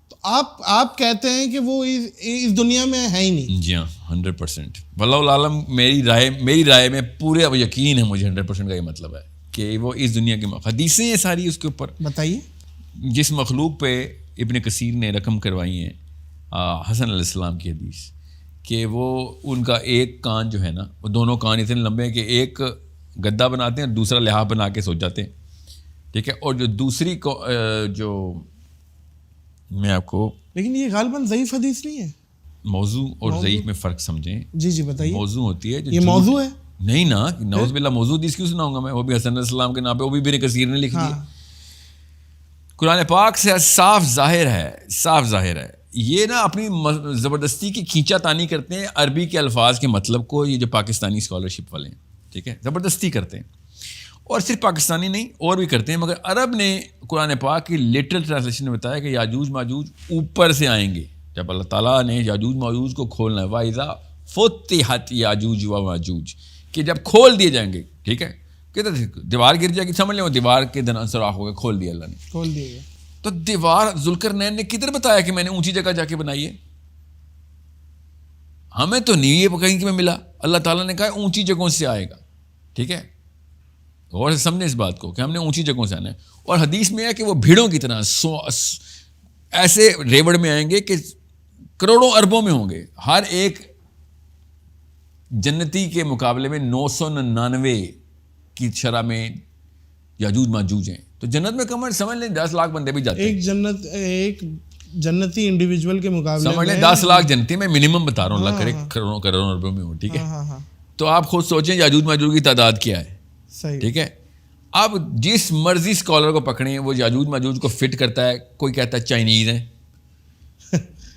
تو آپ کہتے ہیں کہ وہ اس دنیا میں ہے ہی نہیں. جی ہاں 100%. واللہ عالم, میری رائے میں پورے اب یقین ہے مجھے 100% کا یہ مطلب ہے کہ وہ اس دنیا کی حدیثیں ہیں ساری اس کے اوپر. بتائیے. جس مخلوق پہ ابن کثیر نے رقم کروائی ہیں حسن علیہ السلام کی حدیث, کہ وہ ان کا ایک کان جو ہے نا, وہ دونوں کان اتنے لمبے ہیں کہ ایک گدا بناتے ہیں اور دوسرا لحاف بنا کے سو جاتے ہیں, ٹھیک ہے. اور جو دوسری جو میں آپ کو, لیکن یہ غالباً ضعیف حدیث نہیں ہے. موضوع اور ضعیف میں فرق سمجھیں. جی بتائیے. موضوع ہوتی ہے, یہ موضوع ہے نہیں نا, نعوذ باللہ موضوع حدیث کیوں سناؤں گا میں, وہ بھی حسن علیہ السلام کے نام پہ, وہ بھی ابن کثیر نے لکھ دی. قرآن پاک سے صاف ظاہر ہے. یہ نا اپنی زبردستی کی کھینچا تانی کرتے ہیں عربی کے الفاظ کے مطلب کو, یہ جو پاکستانی اسکالرشپ والے ہیں, ٹھیک ہے, زبردستی کرتے ہیں. اور صرف پاکستانی نہیں اور بھی کرتے ہیں. مگر عرب نے قرآن پاک کی لٹرل ٹرانسلیشن میں بتایا کہ یاجوج ماجوج اوپر سے آئیں گے. جب اللہ تعالیٰ نے یاجوج ماجوج کو کھولنا ہے, وَإِذَا فُتِحَتْ یاجوج وماجوج, کہ جب کھول دیے جائیں گے, ٹھیک ہے, کہ دیوار گر جائے گی, سمجھ لیں وہ دیوار کے درمیان سوراخ ہو گیا, کھول دیا اللہ نے, کھول دیا گیا. تو دیوار ذوالقرنین نے کدھر بتایا کہ میں نے اونچی جگہ جا کے بنائی ہے؟ ہمیں تو نہیں یہ کہیں کہ میں ملا. اللہ تعالیٰ نے کہا اونچی جگہوں سے آئے گا, ٹھیک ہے. غور سے سمجھیں اس بات کو کہ ہم نے اونچی جگہوں سے آنا ہے. اور حدیث میں ہے کہ وہ بھیڑوں کی طرح ایسے ریوڑ میں آئیں گے کہ کروڑوں اربوں میں ہوں گے. ہر ایک جنتی کے مقابلے میں 999 کی شرح میں یاجوج ماجوج ہیں. تو جنت میں کم سمجھ لیں 10 لاکھ بندے بھی جاتے ہیں. ایک جنتی انڈیویجول کے مقابلے سمجھ لیں 10 لاکھ جنتی میں منیمم بتا رہا ہوں, اللہ کرے کروڑوں روپے میں ہو, ٹھیک ہے. تو آپ خود سوچیں یاجوج ماجوج کی تعداد کیا ہے, صحیح, ٹھیک ہے. اب جس مرضی اسکالر کو پکڑیں وہ یاجوج ماجوج کو فٹ کرتا ہے. کوئی کہتا ہے چائنیز ہیں,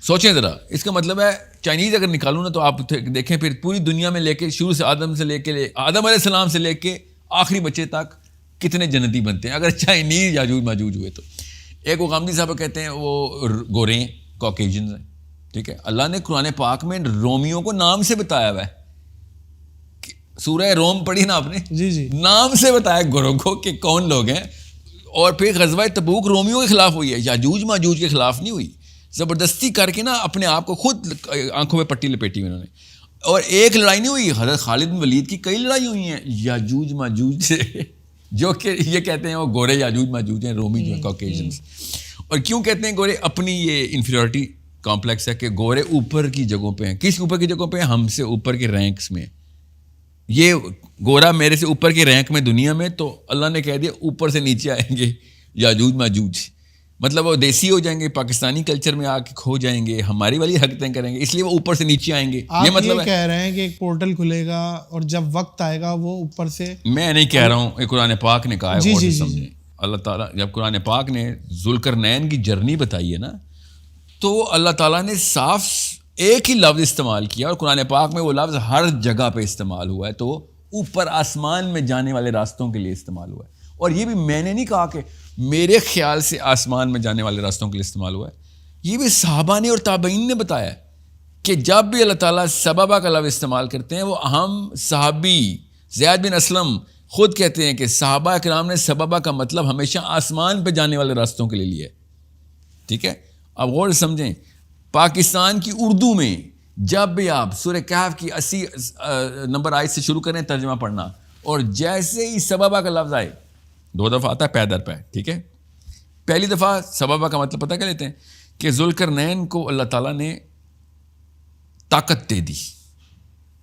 سوچیں ذرا, اس کا مطلب ہے چائنیز اگر نکالوں نا تو آپ دیکھیں پھر پوری دنیا میں لے کے شروع سے آدم علیہ السلام سے لے کے آخری بچے تک کتنے جنتی بنتے ہیں اگر چائنیز یاجوج ماجوج ہوئے تو. ایک وہ غامدی صاحب کہتے ہیں وہ گورے ہیں, کاکیجنز ہیں, ٹھیک ہے. اللہ نے قرآن پاک میں رومیوں کو نام سے بتایا ہوا ہے. سورہ روم پڑھی نا آپ نے, جی, نام سے بتایا گوروں کو کہ کون لوگ ہیں. اور پھر غزوہ تبوک رومیوں کے خلاف ہوئی ہے, یاجوج ماجوج کے خلاف نہیں ہوئی. زبردستی کر کے نا اپنے آپ کو خود آنکھوں میں پٹی لپیٹی انہوں نے. اور ایک لڑائی نہیں ہوئی, حضرت خالد بن ولید کی کئی لڑائی ہوئی ہیں یاجوج ماجوج سے, جو کہ یہ کہتے ہیں وہ گورے یاجوج ماجوج ہیں, رومی جو ہیں کاکیجنز. اور کیوں کہتے ہیں گورے؟ اپنی یہ انفیریورٹی کمپلیکس ہے کہ گورے اوپر کی جگہوں پہ ہیں. کس اوپر کی جگہوں پہ ہیں؟ ہم سے اوپر کے رینکس میں. یہ گورا میرے سے اوپر کے رینک میں دنیا میں, تو اللہ نے کہہ دیا اوپر سے نیچے آئیں گے یاجوج ماجوج. مطلب وہ دیسی ہو جائیں گے, پاکستانی کلچر میں آ کے کھو جائیں گے, ہماری والی حرکتیں کریں گے, اس لیے وہ اوپر سے نیچے آئیں گے. یہ مطلب کہہ رہے ہیں کہ ایک پورٹل کھلے گا اور جب وقت آئے گا وہ اوپر سے. میں نہیں کہہ رہا ہوں, یہ قرآن پاک نے کہا ہے, اور سمجھیں. اللہ تعالیٰ جب قرآن پاک نے ذوالقرنین کی جرنی بتائی ہے نا, تو اللہ تعالیٰ نے صاف ایک ہی لفظ استعمال کیا, اور قرآن پاک میں وہ لفظ ہر جگہ پہ استعمال ہوا ہے. تو اوپر آسمان میں جانے والے راستوں کے لیے استعمال ہوا ہے. اور یہ بھی میں نے نہیں کہا کہ میرے خیال سے آسمان میں جانے والے راستوں کے لیے استعمال ہوا ہے, یہ بھی صحابہ نے اور تابعین نے بتایا کہ جب بھی اللہ تعالیٰ سببہ کا لفظ استعمال کرتے ہیں, وہ اہم صحابی زید بن اسلم خود کہتے ہیں کہ صحابہ کرام نے سببہ کا مطلب ہمیشہ آسمان پہ جانے والے راستوں کے لیے لیا ہے, ٹھیک ہے. اب غور سے سمجھیں, پاکستان کی اردو میں جب بھی آپ سورہ کہف کی 80 نمبر آیت سے شروع کریں ترجمہ پڑھنا, اور جیسے ہی سببہ کا لفظ آئے 2 دفعہ آتا ہے پے در پے, ٹھیک ہے. پہلی دفعہ سببہ کا مطلب پتہ کیا لیتے ہیں کہ ذوالقرنین کو اللہ تعالیٰ نے طاقت دے دی.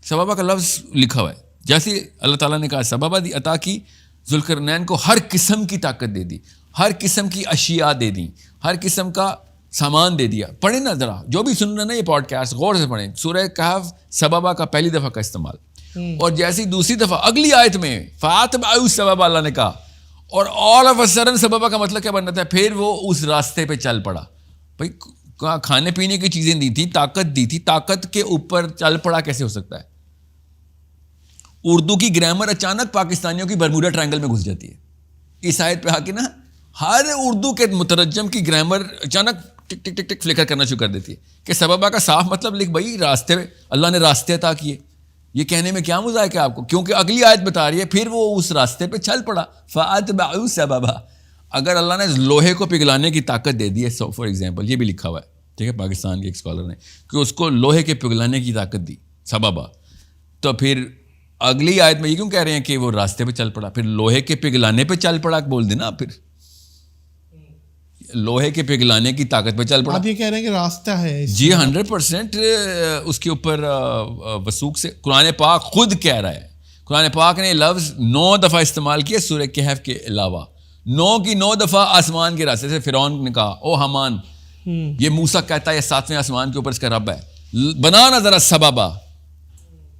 سببہ کا لفظ لکھا ہوا ہے, جیسے اللہ تعالیٰ نے کہا سببہ دی عطا کی, ذوالقرنین کو ہر قسم کی طاقت دے دی, ہر قسم کی اشیاء دے دی, ہر قسم کا سامان دے دیا. پڑھیں نا ذرا, جو بھی سن رہے ہیں نا یہ پوڈ کاسٹ غور سے پڑھیں. سورہ کہف سببہ کا پہلی دفعہ کا استعمال, اور جیسی دوسری دفعہ اگلی آیت میں فاتبعوا سببہ اللہ نے کہا, اور آل آف اے سڈن سببہ کا مطلب کیا بننا تھا؟ پھر وہ اس راستے پہ چل پڑا. بھائی کھانے پینے کی چیزیں دی تھی, طاقت دی تھی, طاقت کے اوپر چل پڑا کیسے ہو سکتا ہے؟ اردو کی گرامر اچانک پاکستانیوں کی برموڈا ٹرائنگل میں گھس جاتی ہے. اس آیت پہ آ کے نا ہر اردو کے مترجم کی گرامر اچانک ٹک ٹک ٹک ٹک فلیکر کرنا شروع کر دیتی ہے کہ سببہ کا صاف مطلب لکھ بھائی راستے, اللہ نے راستے عطا کیے. یہ کہنے میں کیا مزاق ہے آپ کو؟ کیونکہ اگلی آیت بتا رہی ہے پھر وہ اس راستے پہ چل پڑا. فاتبعوا سببہ. اگر اللہ نے لوہے کو پگھلانے کی طاقت دے دی ہے, فار ایگزامپل یہ بھی لکھا ہوا ہے, ٹھیک ہے, پاکستان کے ایک اسکالر نے, کہ اس کو لوہے کے پگھلانے کی طاقت دی سببہ, تو پھر اگلی آیت میں یہ کیوں کہہ رہے ہیں کہ وہ راستے پہ چل پڑا؟ پھر لوہے کے پگھلانے پہ چل پڑا بول دینا, پھر لوہے کے پگھلانے کی طاقت پہ چل پڑا. آپ یہ کہہ رہے ہیں کہ راستہ ہے؟ جی 100% اس کے اوپر وثوق سے قرآن پاک خود کہہ رہا ہے. قرآن پاک نے لفظ 9 دفعہ استعمال کیا سورہ کہف کے علاوہ, 9 کی 9 دفعہ آسمان کے راستے سے. فرعون نے کہا او حمان, یہ موسیٰ کہتا ہے 7ویں آسمان کے اوپر اس کا رب ہے, بنا نا ذرا سببہ,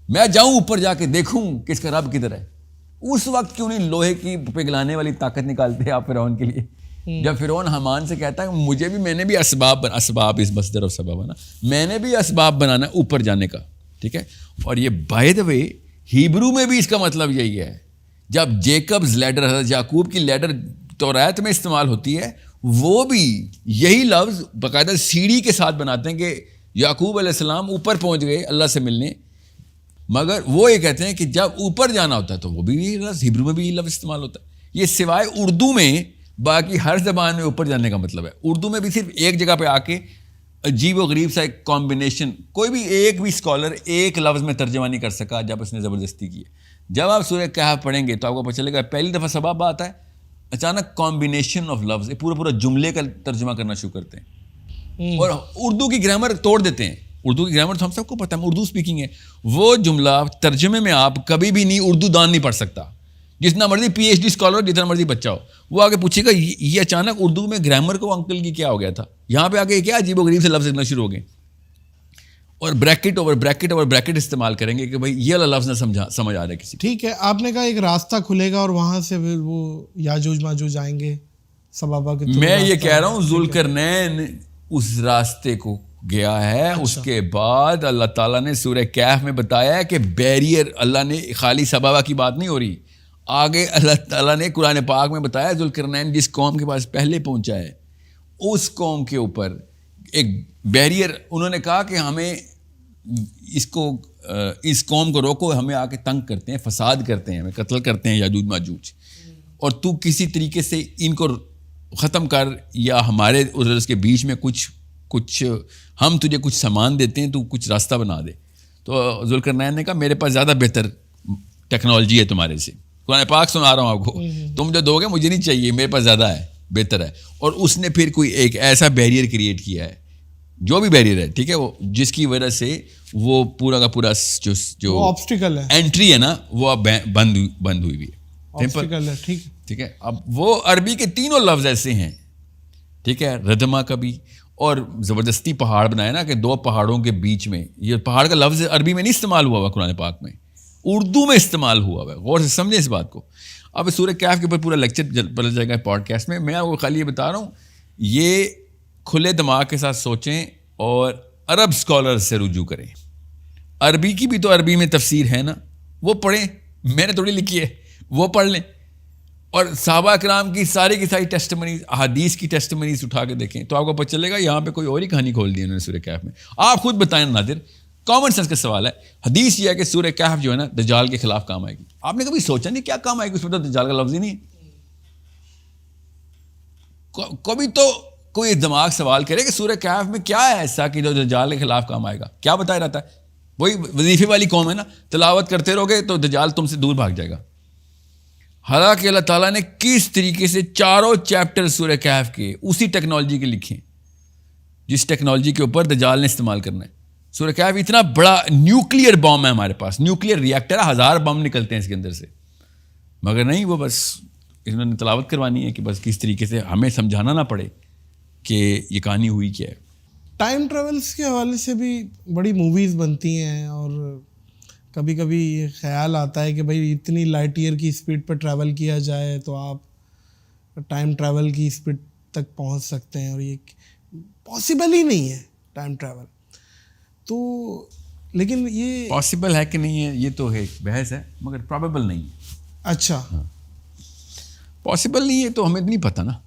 میں جاؤں اوپر جا کے دیکھوں کہ اس کا رب کدھر ہے. اس وقت کیوں نہیں لوہے کی پگھلانے والی طاقت نکالتے آپ فرعون کے لیے؟ جب فرعون حمان سے کہتا ہے مجھے بھی, میں نے بھی اسباب اس مصدر اور سبب ہے نا, میں نے بھی اسباب بنانا اوپر جانے کا, ٹھیک ہے. اور یہ بائی دا وے ہیبرو میں بھی اس کا مطلب یہی ہے. جب جیکبز لیڈر, حضرت یعقوب کی لیڈر توریت میں استعمال ہوتی ہے, وہ بھی یہی لفظ باقاعدہ سیڑھی کے ساتھ بناتے ہیں کہ یعقوب علیہ السلام اوپر پہنچ گئے اللہ سے ملنے, مگر وہ یہ کہتے ہیں کہ جب اوپر جانا ہوتا ہے تو وہ بھی یہی لفظ ہیبرو میں بھی یہی لفظ استعمال ہوتا ہے. یہ سوائے اردو میں باقی ہر زبان میں اوپر جانے کا مطلب ہے. اردو میں بھی صرف ایک جگہ پہ آ کے عجیب و غریب سا ایک کمبینیشن, کوئی بھی ایک بھی اسکالر ایک لفظ میں ترجمہ نہیں کر سکا جب اس نے زبردستی کی ہے. جب آپ سورہ کہف پڑھیں گے تو آپ کو پتہ چلے گا پہلی دفعہ سبب آتا ہے, اچانک کمبینیشن آف لفظ, پورا جملے کا ترجمہ کرنا شروع کرتے ہیں, اور اردو کی گرامر توڑ دیتے ہیں. اردو کی گرامر تو ہم سب کو پتہ ہے, اردو اسپیکنگ ہے. وہ جملہ ترجمے میں آپ کبھی بھی نہیں اردو دان نہیں پڑھ سکتا, جتنا مرضی پی ایچ ڈی اسکالر جتنا مرضی بچہ ہو, وہ آگے پوچھے گا یہ اچانک اردو میں گرامر کو انکل کی کیا ہو گیا تھا, یہاں پہ آگے کیا عجیب و غریب سے لفظ لکھنا شروع ہو گئے, اور bracket over bracket over bracket استعمال کریں گے کہ بھائی یہ والا لفظ نہ سمجھ آ رہا ہے کسی. ٹھیک ہے, آپ نے کہا ایک راستہ کھلے گا اور وہاں سے پھر وہ یاجوج ماجوج آئیں گے سبابا کے. میں یہ کہہ رہا ہوں ذوالقرنین اس راستے کو گیا ہے. اس کے بعد اللہ تعالیٰ نے سورہ کہف میں بتایا ہے کہ بیریئر, اللہ نے خالی سبابا کی بات نہیں ہو رہی, آگے اللہ تعالیٰ نے قرآن پاک میں بتایا ذوالقرنین جس قوم کے پاس پہلے پہنچا ہے اس قوم کے اوپر ایک بیریئر, انہوں نے کہا کہ ہمیں اس قوم کو روکو, ہمیں آ کے تنگ کرتے ہیں, فساد کرتے ہیں, ہمیں قتل کرتے ہیں یاجوج ماجوج, اور تو کسی طریقے سے ان کو ختم کر, یا ہمارے اس کے بیچ میں کچھ ہم تجھے کچھ سامان دیتے ہیں, تو کچھ راستہ بنا دے. تو ذوالقرنین نے کہا میرے پاس زیادہ بہتر ٹیکنالوجی ہے تمہارے سے, قرآن پاک سنا رہا ہوں آپ کو, تم جو دو گے مجھے نہیں چاہیے, میرے پاس زیادہ ہے, بہتر ہے. اور اس نے پھر کوئی ایک ایسا بیریئر کریٹ کیا ہے, جو بھی بیریئر ہے, ٹھیک ہے, وہ جس کی وجہ سے وہ پورا کا پورا جو آبسٹیکل ہے, انٹری ہے نا, وہ اب بند ہوئی ہوئی ہے. ٹھیک ہے, اب وہ عربی کے تینوں لفظ ایسے ہیں, ٹھیک ہے, ردما کا بھی, اور زبردستی پہاڑ بنایا نا کہ دو پہاڑوں کے بیچ میں, یہ پہاڑ کا لفظ عربی میں نہیں استعمال ہوا ہوا قرآن پاک میں, اردو میں استعمال ہوا ہوا ہے. غور سے سمجھیں اس بات کو. اب سورہ کہف کے اوپر پورا لیکچر بدل جائے گا پوڈ کاسٹ میں. میں آپ کو خالی یہ بتا رہا ہوں, یہ کھلے دماغ کے ساتھ سوچیں اور عرب اسکالر سے رجوع کریں. عربی کی بھی تو عربی میں تفسیر ہے نا, وہ پڑھیں, میں نے تھوڑی لکھی ہے, وہ پڑھ لیں. اور صحابہ کرام کی ساری ٹیسٹمنیز, احادیث کی ٹیسٹمنیز اٹھا کے دیکھیں تو آپ کو پتہ چلے گا یہاں پہ کوئی اور ہی کہانی کھول دی انہوں نے سورہ کہف میں. آپ خود بتائیں ناظر, کامن سینس کا سوال ہے. حدیث یہ ہے کہ سورہ کہف جو ہے نا دجال کے خلاف کام آئے گی. آپ نے کبھی سوچا نہیں کیا کام آئے گی, اس میں تو دجال کا لفظ ہی نہیں ہے. کبھی تو کوئی دماغ سوال کرے کہ سورہ کہف میں کیا ہے ایسا کہ جو دجال کے خلاف کام آئے گا. کیا بتایا رہتا ہے, وہی وظیفے والی قوم ہے نا, تلاوت کرتے رہو گے تو دجال تم سے دور بھاگ جائے گا. حالانکہ اللہ تعالیٰ نے کس طریقے سے چاروں چیپٹر سورہ کہف کے اسی ٹیکنالوجی کے لکھے جس ٹیکنالوجی کے اوپر دجال نے استعمال کرنا ہے. سورہ کہف اتنا بڑا نیوکلیئر بم ہے ہمارے پاس, نیوکلیئر ریئیکٹر ہے, 1000 بم نکلتے ہیں اس کے اندر سے, مگر نہیں, وہ بس انہوں نے تلاوت کروانی ہے کہ بس کس طریقے سے ہمیں سمجھانا نہ پڑے کہ یہ کہانی ہوئی کیا ہے. ٹائم ٹریولس کے حوالے سے بھی بڑی موویز بنتی ہیں, اور کبھی کبھی یہ خیال آتا ہے کہ بھائی اتنی لائٹ ایئر کی اسپیڈ پہ ٹریول کیا جائے تو آپ ٹائم ٹریول کی اسپیڈ تک پہنچ سکتے ہیں, اور یہ پاسبل ہی نہیں ہے ٹائم ٹریول. تو لیکن یہ پاسبل ہے کہ نہیں ہے یہ تو ایک بحث ہے, مگر پرابیبل نہیں ہے. اچھا, پاسبل نہیں ہے تو ہمیں نہیں پتہ نا,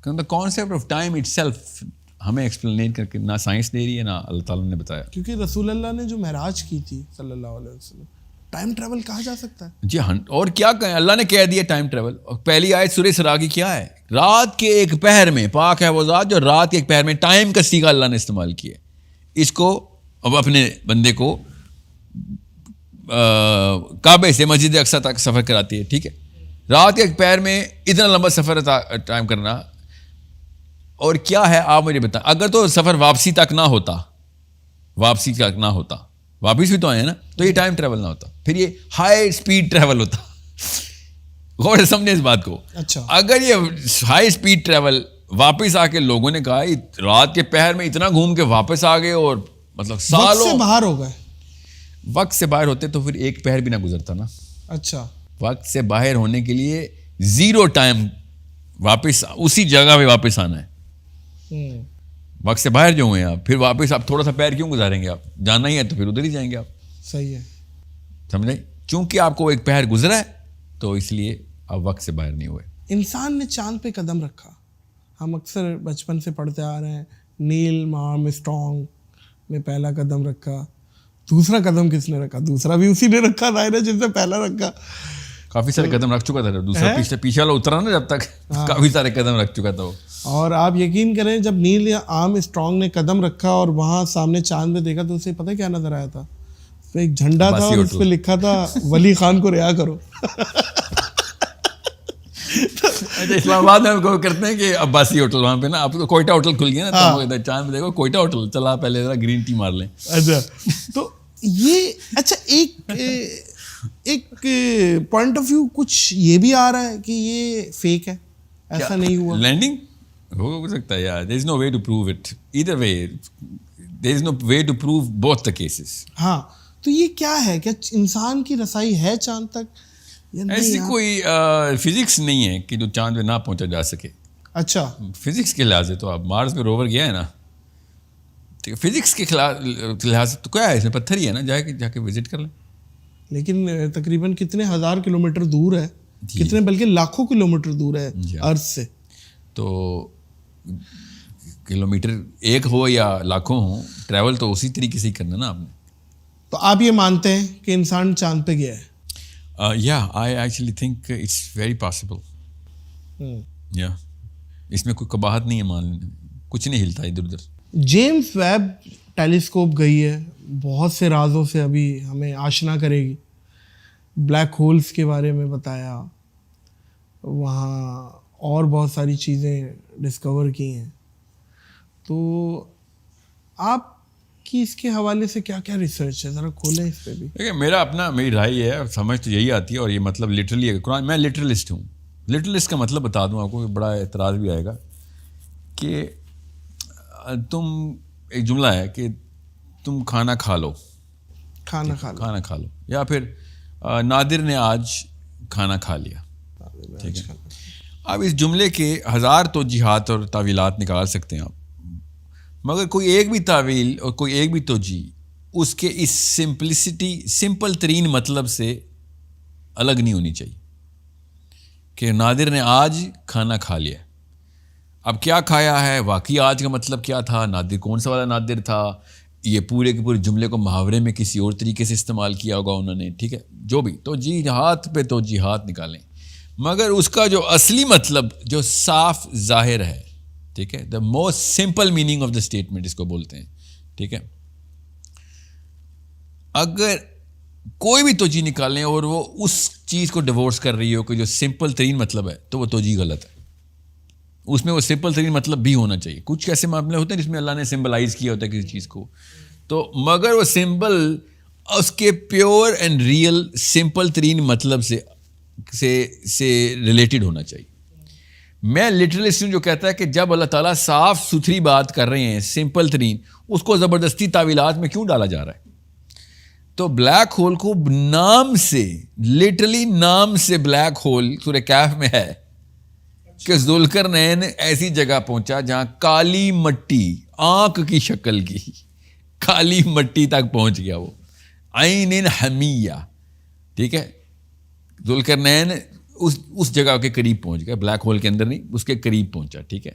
کیونکہ concept of time it self ہمیں ایکسپلین کر کے نہ سائنس دے رہی ہے نہ اللہ تعالیٰ نے بتایا. کیونکہ رسول اللہ نے جو معراج کی تھی صلی اللہ علیہ وسلم, ٹائم ٹریول کہا جا سکتا ہے. جی ہاں, اور کیا کہیں, اللہ نے کہہ دیا ٹائم ٹریول. اور پہلی آیت سورہ اسراء کی کیا ہے, رات کے ایک پہر میں, پاک ہے وہ ذات جو رات کے ایک پہر میں, ٹائم کا صیغہ اللہ نے استعمال کیا. اس کو اب اپنے بندے کو کعبے سے مسجد اقصیٰ تک سفر کراتی ہے, ٹھیک ہے, رات کے ایک پہر میں اتنا لمبا سفر ٹائم کرنا. اور کیا ہے آپ مجھے بتائیں, اگر تو سفر واپسی تک نہ ہوتا, واپس بھی تو آئے ہیں نا, تو یہ ٹائم ٹریول نہ ہوتا, پھر یہ ہائی اسپیڈ ٹریول ہوتا. غور سے سمجھیں اس بات کو. اچھا, اگر یہ ہائی اسپیڈ ٹریول واپس آ کے لوگوں نے کہا رات کے پہر میں اتنا گھوم کے واپس آ گئے, اور مطلب سالوں سے باہر ہو گئے, وقت سے باہر ہوتے تو پھر ایک پہر بھی نہ گزرتا نا. اچھا, وقت سے باہر ہونے کے لیے 0 ٹائم واپس اسی جگہ پہ واپس آنا ہے. وقت سے باہر جو ہوئے ہیں آپ, پھر واپس آپ تھوڑا سا پیر کیوں گزاریں گے, آپ جانا ہی ہے تو پھر ادھر ہی جائیں گے آپ. صحیح ہے, سمجھے, چونکہ آپ کو ایک پہر گزرا ہے تو اس لیے آپ وقت سے باہر نہیں ہوئے. انسان نے چاند پہ قدم رکھا, ہم اکثر بچپن سے پڑھتے آ رہے ہیں, نیل آرمسٹرانگ نے پہلا قدم رکھا. دوسرا قدم کس نے رکھا, دوسرا بھی اسی نے رکھا ظاہر ہے جس نے پہلا رکھا. کافی سارے قدم رکھ چکا تھا, دوسرا پیچھے والا اترا نا جب تک, کافی سارے قدم رکھ چکا تھا وہ. اور آپ یقین کریں جب نیل یا آرمسٹرانگ نے قدم رکھا اور وہاں سامنے چاند میں دیکھا تو اسے پتہ کیا نظر آیا تھا, اس پہ ایک جھنڈا تھا اور اس پہ لکھا تھا ولی خان کو رہا کرو. اچھا, اسلام آباد میں کرتے ہیں کہ عباسی ہوٹل, وہاں پہ نا آپ کو کوئٹہ ہوٹل کھل گیا نا, چاند میں دیکھو کوئٹہ ہوٹل, چلا پہلے ذرا گرین ٹی مار لیں. اچھا, تو یہ اچھا ایک ایک پوائنٹ آف ویو کچھ یہ بھی آ رہا ہے کہ یہ فیک ہے, ایسا نہیں ہوا. لینڈنگ ہو سکتا ہے یار, there is no way to prove it either way, there is no way to prove both the cases. ہاں تو یہ کیا ہے, کیا انسان کی رسائی ہے چاند تک یا نہیں؟ ایسی کوئی فزکس نہیں ہے کہ جو چاند پہ نہ پہنچا جا سکے. اچھا فزکس کے لحاظ سے تو آپ مارس پہ روور گیا ہے نا, فزکس کے لحاظ سے تو کیا ہے, اس میں پتھر ہی ہے نا, جا کے وزٹ کر لیں. لیکن تقریباً کتنے ہزار کلومیٹر دور ہے, کتنے بلکہ لاکھوں کلومیٹر دور ہے ارتھ سے. تو کلومیٹر ایک ہو یا لاکھوں ہوں, ٹریول تو اسی طریقے سے ہی کرنا نا آپ نے. تو آپ یہ مانتے ہیں کہ انسان چاند پہ گیا ہے؟ یا I actually think it's very possible. یا اس میں کوئی قباحت نہیں ہے, مان لینا کچھ نہیں ہلتا ادھر ادھر. جیمز ویب ٹیلیسکوپ گئی ہے, بہت سے رازوں سے ابھی ہمیں آشنا کرے گی. بلیک ہولز کے بارے میں بتایا, وہاں اور بہت ساری چیزیں ڈسکور کی ہیں. تو آپ کی اس کے حوالے سے کیا کیا ریسرچ ہے, ذرا کھولیں اس پہ بھی. دیکھیں میری رائے یہ ہے, سمجھ تو یہی آتی ہے, اور یہ مطلب لٹرلی ہے قرآن. میں لٹرلسٹ ہوں. لٹرلسٹ کا مطلب بتا دوں آپ کو, بڑا اعتراض بھی آئے گا کہ تم, ایک جملہ ہے کہ تم کھانا کھا لو, یا پھر نادر نے آج کھانا کھا لیا. ٹھیک ہے, اب اس جملے کے ہزار توجیحات اور تعویلات نکال سکتے ہیں آپ, مگر کوئی ایک بھی تعویل اور کوئی ایک بھی توجیہ اس کے اس سمپل ترین مطلب سے الگ نہیں ہونی چاہیے کہ نادر نے آج کھانا کھا لیا. اب کیا کھایا ہے, واقعی آج کا مطلب کیا تھا, نادر کون سا والا نادر تھا, یہ پورے کے پورے جملے کو محاورے میں کسی اور طریقے سے استعمال کیا ہوگا انہوں نے. ٹھیک ہے, جو بھی توجیحات پہ توجیحات نکالیں, مگر اس کا جو اصلی مطلب جو صاف ظاہر ہے, ٹھیک ہے, the most simple meaning of the statement اس کو بولتے ہیں. ٹھیک ہے, اگر کوئی بھی توجیہ نکالیں اور وہ اس چیز کو ڈیورس کر رہی ہو کہ جو سمپل ترین مطلب ہے, تو وہ توجیہ غلط ہے. اس میں وہ سمپل ترین مطلب بھی ہونا چاہیے. کچھ ایسے معاملے ہوتے ہیں جس میں اللہ نے سمبلائز کیا ہوتا ہے کسی چیز کو, تو مگر وہ سمبل اس کے پیور اینڈ ریئل سمپل ترین مطلب سے ریلیٹڈ ہونا چاہیے. میں لٹرلسٹ ہوں جو کہتا ہے کہ جب اللہ تعالیٰ صاف ستھری بات کر رہے ہیں سمپل ترین, اس کو زبردستی تعویلات میں کیوں ڈالا جا رہا ہے. تو بلیک ہول کو نام سے, لٹرلی نام سے بلیک ہول سورہ کہف میں ہے کہ ذوالقرنین ایسی جگہ پہنچا جہاں کالی مٹی, آنکھ کی شکل کی کالی مٹی تک پہنچ گیا, وہ عین حمیہ. ٹھیک ہے, ذوالقرنین اس جگہ کے قریب پہنچ گیا, بلیک ہول کے اندر نہیں, اس کے قریب پہنچا. ٹھیک ہے,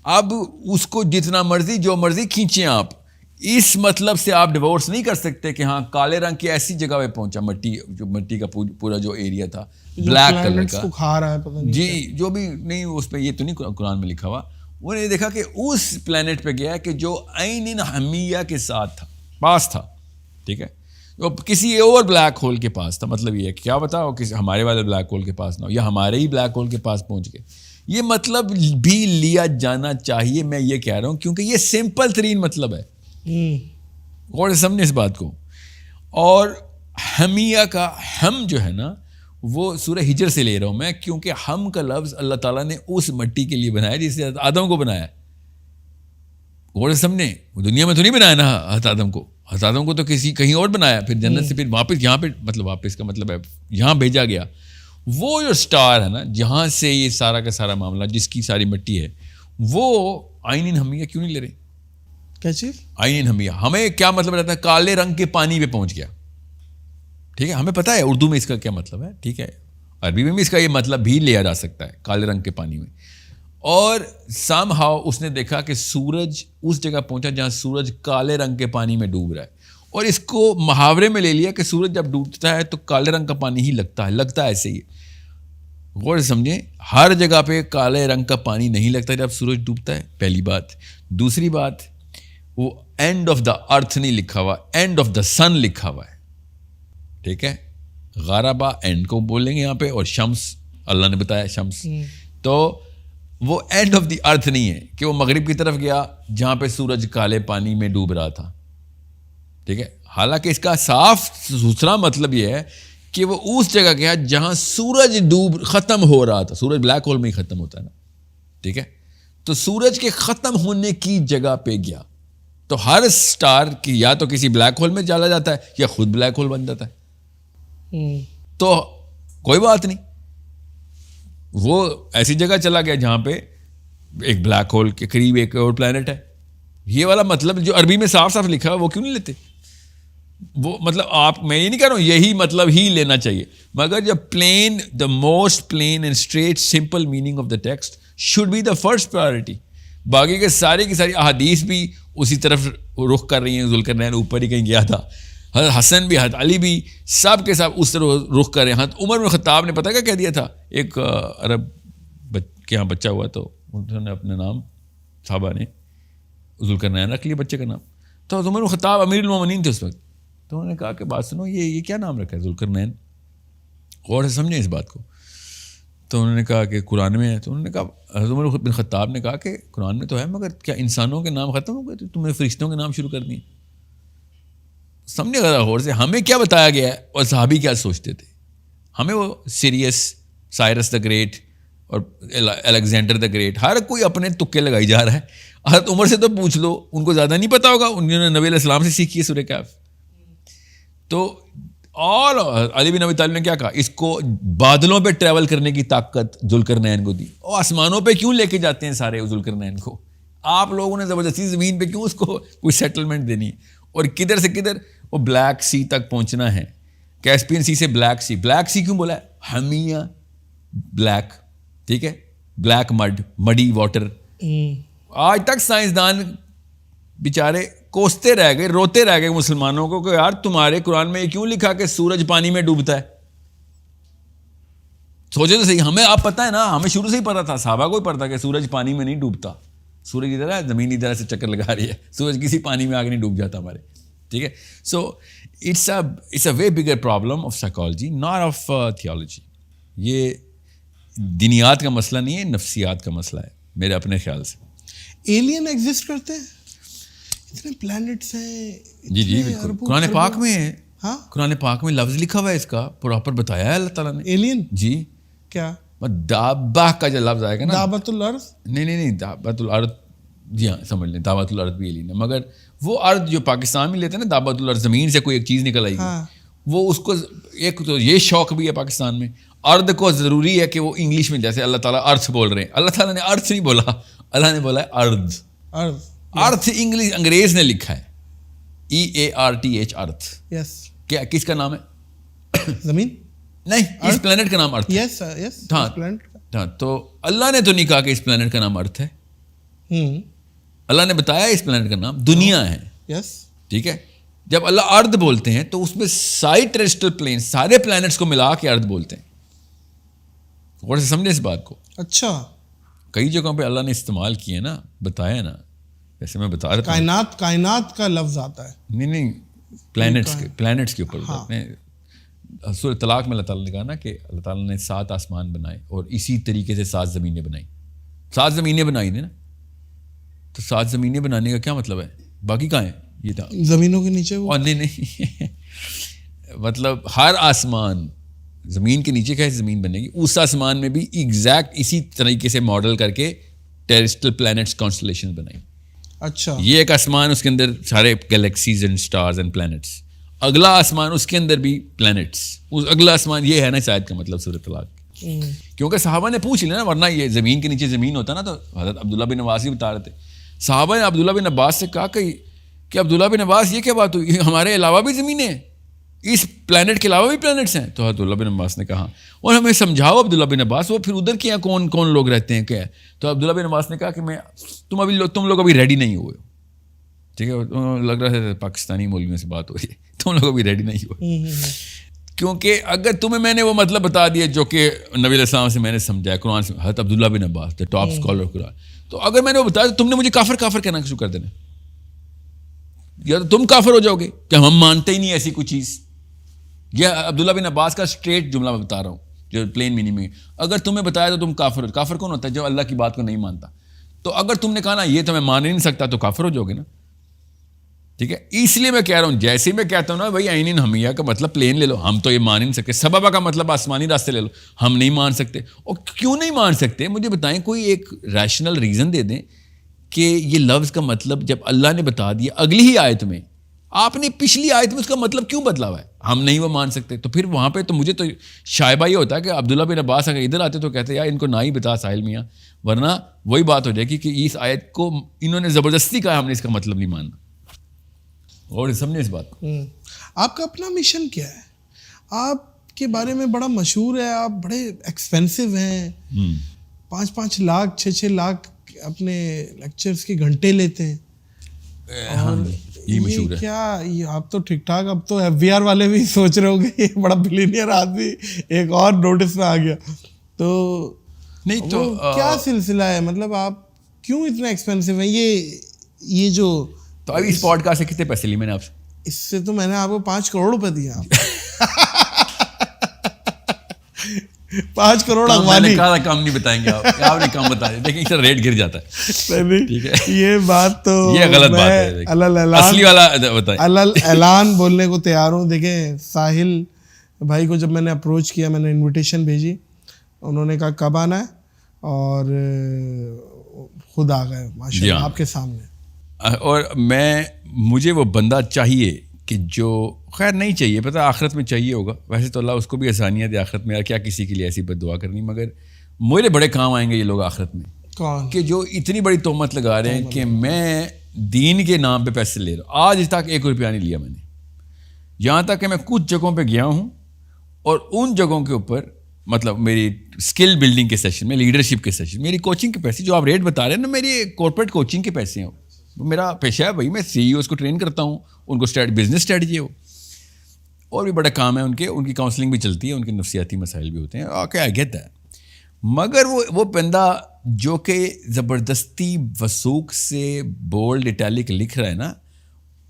اب اس کو جتنا مرضی جو مرضی کھینچیں آپ, اس مطلب سے آپ ڈیورس نہیں کر سکتے کہ ہاں کالے رنگ کی ایسی جگہ پہ پہنچا, مٹی کا پورا جو ایریا تھا بلیک کلر کا, کھا رہا ہے پتہ نہیں جی جو بھی نہیں, اس پہ یہ تو نہیں قرآن میں لکھا ہوا. انہوں نے دیکھا کہ اس پلانٹ پہ گیا کہ جو عین حمیہ کے ساتھ تھا, پاس تھا. ٹھیک ہے, کسی اور بلیک ہول کے پاس تھا. مطلب یہ ہے کیا بتاؤ کسی ہمارے والے بلیک ہول کے پاس نہ ہو, یا ہمارے ہی بلیک ہول کے پاس پہنچ گئے. یہ مطلب بھی لیا جانا چاہیے, میں یہ کہہ رہا ہوں, کیونکہ یہ سمپل ترین مطلب ہے. غور سے سمجھیں اس بات کو. اور حمیہ کا ہم جو ہے نا, وہ سورہ ہجر سے لے رہا ہوں میں, کیونکہ ہم کا لفظ اللہ تعالیٰ نے اس مٹی کے لیے بنایا جس سے آدم کو بنایا. غور سے سمجھیں, وہ دنیا میں تو نہیں بنایا نا حضرت آدم کو, حضرت آدم کو تو کہیں اور بنایا, پھر جنت سے پھر واپس یہاں پہ, مطلب واپس کا مطلب ہے یہاں بھیجا گیا. وہ جو سٹار ہے نا جہاں سے یہ سارا کا سارا معاملہ, جس کی ساری مٹی ہے, وہ عین حمیہ کیوں نہیں لے رہے. کیا چیز عین حمیہ, ہمیں کیا مطلب رہتا ہے, کالے رنگ کے پانی پہ پہنچ گیا. ٹھیک ہے, ہمیں پتہ ہے اردو میں اس کا کیا مطلب ہے. ٹھیک ہے, عربی میں بھی اس کا یہ مطلب بھی لیا جا سکتا ہے, کالے رنگ کے پانی میں. اور سم ہاؤ اس نے دیکھا کہ سورج اس جگہ پہنچا جہاں سورج کالے رنگ کے پانی میں ڈوب رہا ہے, اور اس کو محاورے میں لے لیا کہ سورج جب ڈوبتا ہے تو کالے رنگ کا پانی ہی لگتا ہے ایسے ہی. غور سے سمجھیں, ہر جگہ پہ کالے رنگ کا پانی نہیں لگتا جب سورج ڈوبتا ہے, پہلی بات. دوسری بات, وہ اینڈ آف دا ارتھ نہیں لکھا ہوا, اینڈ آف دا سن لکھا ہوا ہے. ٹھیک ہے, غربا اینڈ کو بولیں گے یہاں پہ, اور شمس اللہ نے بتایا شمس, تو وہ اینڈ آف دی ارتھ نہیں ہے کہ وہ مغرب کی طرف گیا جہاں پہ سورج کالے پانی میں ڈوب رہا تھا. ٹھیک ہے, حالانکہ اس کا صاف ستھرا مطلب یہ ہے کہ وہ اس جگہ گیا جہاں سورج ختم ہو رہا تھا. سورج بلیک ہول میں ہی ختم ہوتا ہے نا, ٹھیک ہے, تو سورج کے ختم ہونے کی جگہ پہ گیا. تو ہر اسٹار کی یا تو کسی بلیک ہول میں چلا جاتا ہے یا خود بلیک ہول بن جاتا ہے. تو کوئی بات نہیں, وہ ایسی جگہ چلا گیا جہاں پہ ایک بلیک ہول کے قریب ایک اور پلانٹ ہے. یہ والا مطلب جو عربی میں صاف صاف لکھا ہے وہ کیوں نہیں لیتے؟ وہ مطلب آپ, میں یہ نہیں کہہ رہا ہوں یہی مطلب ہی لینا چاہیے, مگر جب plain, the most plain and straight simple meaning of the text should be the first priority. باقی کے ساری کی ساری احادیث بھی اسی طرف رخ کر رہی ہیں. ذوالقرنین اوپر ہی کہیں گیا تھا, حضرت حسن بھی, حضرت علی بھی, سب کے سب اس طرف رخ کر رہے ہیں. حضرت عمر بن خطاب نے پتہ کیا کہہ دیا تھا, ایک عرب کے یہاں بچہ ہوا تو انہوں نے اپنے نام صحابہ نے ذوالقرنین رکھ لیا بچے کا نام. تو عمر بن خطاب امیر المومنین تھے اس وقت, تو انہوں نے کہا کہ بات سنو, یہ کیا نام رکھا ہے ذوالقرنین, غور سے سمجھیں اس بات کو. تو انہوں نے کہا کہ قرآن میں ہے. تو انہوں نے کہا, حضرت عمر بن خطاب نے کہا کہ قرآن میں تو ہے, مگر کیا انسانوں کے نام ختم ہو گئے تو تمہیں فرشتوں کے نام شروع کر دیے؟ سمجھے گا غور سے, ہمیں کیا بتایا گیا ہے اور صحابی کیا سوچتے تھے. ہمیں وہ سیریس, سائرس دا گریٹ اور الیگزینڈر دا گریٹ, ہر کوئی اپنے تکے لگائی جا رہا ہے. حضرت عمر سے تو پوچھ لو, ان کو زیادہ نہیں پتا ہوگا, انہوں نے نبی علیہ السلام سے سیکھی ہے سورہ کہف. تو اور علی بن ابی طالب نے کیا کہا, اس کو بادلوں پہ ٹریول کرنے کی طاقت ذوالقرنین کو دی. اور آسمانوں پہ کیوں لے کے جاتے ہیں سارے ذوالقرنین کو؟ آپ لوگوں نے زبردستی زمین پہ کیوں اس کو کوئی سیٹلمنٹ دینی ہے؟ اور کدھر سے کدھر وہ بلیک سی تک پہنچنا ہے. کیسپین سی سے بلیک سی. بلیک سی کیوں بولا ہے؟ ہمیہ بلیک, ٹھیک ہے, بلیک مڈ, مڈی واٹر. آج تک سائنسدان بیچارے کوستے رہ گئے, روتے رہ گئے مسلمانوں کو کہ یار تمہارے قرآن میں یہ کیوں لکھا کہ سورج پانی میں ڈوبتا ہے؟ سوچے تو صحیح. ہمیں آپ پتہ ہے نا, ہمیں شروع سے ہی پتا تھا, صحابہ کو ہی پتا تھا کہ سورج پانی میں نہیں ڈوبتا. سورج ادھر ہے, زمین ادھر سے چکر لگا رہی ہے, سورج کسی پانی میں آگے نہیں ڈوب جاتا ہمارے, ٹھیک ہے. So it's a way bigger problem of psychology, not of theology. یہ دینیات کا مسئلہ نہیں ہے, نفسیات کا مسئلہ ہے میرے اپنے خیال سے. ایلین ایگزسٹ کرتے ہیں, اتنے پلانٹس ہیں. جی بالکل, قرآن پاک میں ہے. ہاں, قرآن پاک میں لفظ لکھا ہوا ہے, اس کا پراپر بتایا ہے اللہ تعالیٰ نے. ایلین جی کیا دابہ کا جو لفظ آئے گا نا, دعوت الارض, نہیں دعوت الارض, جی ہاں سمجھ لیں, دعوت الارض بھی ایلین ہے, مگر وہ ارض جو پاکستان میں لیتے ہیں نا, دعوت الارض, زمین سے کوئی ایک چیز نکل آئے گی, وہ اس کو ایک تو یہ شوق بھی ہے پاکستان میں. ارض کو ضروری ہے کہ وہ انگلش میں, جیسے اللہ تعالیٰ ارتھ بول رہے ہیں, اللہ تعالیٰ نے ارتھ نہیں بولا, اللہ نے بولا ہے ارض. ارتھ انگلش انگریز نے لکھا ہے, EARTH, ارتھ. یس, کیا کس کا نام ہے؟ زمین نہیں, اس پلانٹ کا نام ارتھ. یس یس, ہاں, تو اللہ نے تو نہیں کہا کہ اس پلانٹ کا نام ارتھ ہے, اللہ نے بتایا اس پلانٹ کا نام دنیا ہے. یس, ٹھیک ہے. جب اللہ ارد بولتے ہیں تو اس میں ساری ٹیریسٹریل پلین, سارے پلانٹس کو ملا کے ارد بولتے ہیں. غور سے سمجھے اس بات کو. اچھا, کئی جگہوں پہ اللہ نے استعمال کیے نا, بتایا نا, جیسے میں بتا رہا تھا کائنات کا لفظ آتا ہے. نہیں پلانٹس کے اوپر. سورۃ طلاق میں اللہ تعالیٰ نے کہا نا کہ اللہ تعالیٰ نے 7 آسمان بنائے اور اسی طریقے سے 7 زمینیں بنائیں. 7 زمینیں بنائی تھیں نا, تو 7 زمینیں بنانے کا کیا مطلب ہے؟ باقی کہاں ہیں؟ یہ تھا زمینوں کے نیچے وہ, نہیں مطلب ہر آسمان, زمین کے نیچے کیسے زمین بنے گی, اس آسمان میں بھی ایگزیکٹ اسی طریقے سے ماڈل کر کے ٹیریسٹریل پلانٹس کانسٹلیشن بنائی. اچھا, یہ ایک آسمان, اس کے اندر سارے galaxies and stars and plants. اگلا آسمان, اس کے اندر بھی پلانٹس. اس اگلا آسمان, یہ ہے نا شاید کا مطلب سورۃ طلاق. کیونکہ صحابہ نے پوچھ لیا نا, ورنہ یہ زمین کے نیچے زمین ہوتا نا, تو حضرت عبداللہ بن عباس ہی بتا رہے تھے. صحابہ نے عبداللہ بن عباس سے کہا کہ عبداللہ بن عباس یہ کیا بات ہوئی, ہمارے علاوہ بھی زمینیں ہیں, اس پلانٹ کے علاوہ بھی پلانٹس ہیں. تو عبداللہ بن عباس نے کہا, اور ہمیں سمجھاؤ عبداللہ بن عباس, وہ پھر ادھر کے یہاں کون کون لوگ رہتے ہیں, کیا ہے؟ تو عبداللہ بن عباس نے کہا کہ تم لوگ ابھی ریڈی نہیں ہوئے. ٹھیک ہے, لگ رہا ہے پاکستانی مولویوں سے بات ہو رہی ہے, تم لوگ ابھی ریڈی نہیں ہوئے. کیونکہ اگر تمہیں میں نے وہ مطلب بتا دیا جو کہ نبی علیہ السلام سے میں نے سمجھایا, قرآن سے, حضرت عبداللہ بن عباس دا ٹاپ اسکالر قرآن, تو اگر میں نے وہ بتایا تو تم نے مجھے کافر کہنا شروع کر دینا, یا تو تم کافر ہو جاؤ گے کہ ہم مانتے ہی نہیں ایسی کوئی چیز. یہ عبداللہ بن عباس کا اسٹریٹ جملہ میں بتا رہا ہوں, جو پلین میننگ میں. اگر تمہیں بتایا تو تم کافر کون ہوتا ہے؟ جو اللہ کی بات کو نہیں مانتا. تو اگر تم نے کہا نا یہ تو میں مان ہی نہیں سکتا, تو کافر ہو جاؤ گے نا. ٹھیک ہے. اس لیے میں کہہ رہا ہوں, جیسے میں کہتا ہوں نا بھائی عین حمیہ کا مطلب پلین لے لو, ہم تو یہ مان ہی نہیں سکتے. سببہ کا مطلب آسمانی راستے لے لو, ہم نہیں مان سکتے. اور کیوں نہیں مان سکتے مجھے بتائیں, کوئی ایک ریشنل ریزن دے دیں کہ یہ لفظ کا مطلب جب اللہ نے بتا دیا اگلی ہی آیت میں, آپ نے پچھلی آیت میں اس کا مطلب کیوں بدلا ہوا ہے, ہم نہیں وہ مان سکتے. تو پھر وہاں پہ تو مجھے تو شائبہ یہ ہوتا ہے کہ عبداللہ بن عباس اگر ادھر آتے تو کہتے یار ان کو نہ ہی بتا ساحل میاں, ورنہ وہی بات ہو جائے گی کہ اس آیت کو انہوں نے زبردستی کہا, ہم نے اس کا مطلب نہیں ماننا. اور سمجھے اس بات کو. آپ کا اپنا مشن کیا ہے؟ آپ کے بارے میں بڑا مشہور ہے, آپ بڑے ایکسپینسو ہیں, 5-5 لاکھ 6-6 لاکھ اپنے لیکچرز کے گھنٹے لیتے ہیں. یہ مشہور ہے کیا یہ آپ تو ٹھیک ٹھاک, اب تو FBR والے بھی سوچ رہے ہوں گے یہ بڑا بلینئر آدمی ایک اور نوٹس میں آ گیا. تو نہیں تو کیا سلسلہ ہے, مطلب آپ کیوں اتنا ایکسپینسو ہیں؟ یہ جو تو ابھی اس پوڈ کاسٹ سے کتنے پیسے لیے میں نے آپ سے؟ اس سے تو میں نے آپ کو 5 کروڑ روپے دیے. آپ 5 کروڑ اغوانی کام نہیں بتائیں گے آپ نے کام بتایا, لیکن اس کا ریٹ گر جاتا ہے. ٹھیک ہے, یہ بات تو یہ غلط بات ہے, اصلی والا بتائیں. اعلان بولنے کو تیار ہوں. دیکھیں ساحل بھائی کو جب میں نے اپروچ کیا, میں نے انویٹیشن بھیجی, انہوں نے کہا کب آنا ہے, اور خود آ گئے ماشاء اللہ آپ کے سامنے. اور مجھے وہ بندہ چاہیے کہ جو خیر نہیں چاہیے, پتہ آخرت میں چاہیے ہوگا, ویسے تو اللہ اس کو بھی آسانیاں دے آخرت میں, کیا کسی کے لیے ایسی بد دعا کرنی, مگر میرے بڑے کام آئیں گے یہ لوگ آخرت میں. کون کہ جو اتنی بڑی تہمت لگا رہے ہیں کہ میں دین کے نام پہ پیسے لے رہا ہوں. آج تک 1 روپیہ نہیں لیا میں نے, یہاں تک کہ میں کچھ جگہوں پہ گیا ہوں اور ان جگہوں کے اوپر مطلب میری اسکل بلڈنگ کے سیشن میں, لیڈرشپ کے سیشن, میری کوچنگ کے پیسے جو آپ ریٹ بتا رہے ہیں نا, میری کارپوریٹ کوچنگ کے پیسے ہیں. میرا پیشہ ہے بھائی, میں CEOs کو ٹرین کرتا ہوں, ان کو بزنس اسٹریٹجی ہے وہ, اور بھی بڑا کام ہے ان کی کاؤنسلنگ بھی چلتی ہے, ان کے نفسیاتی مسائل بھی ہوتے ہیں. Okay I get that. مگر وہ بندہ جو کہ زبردستی وثوق سے بولڈ اٹیلک لکھ رہا ہے نا,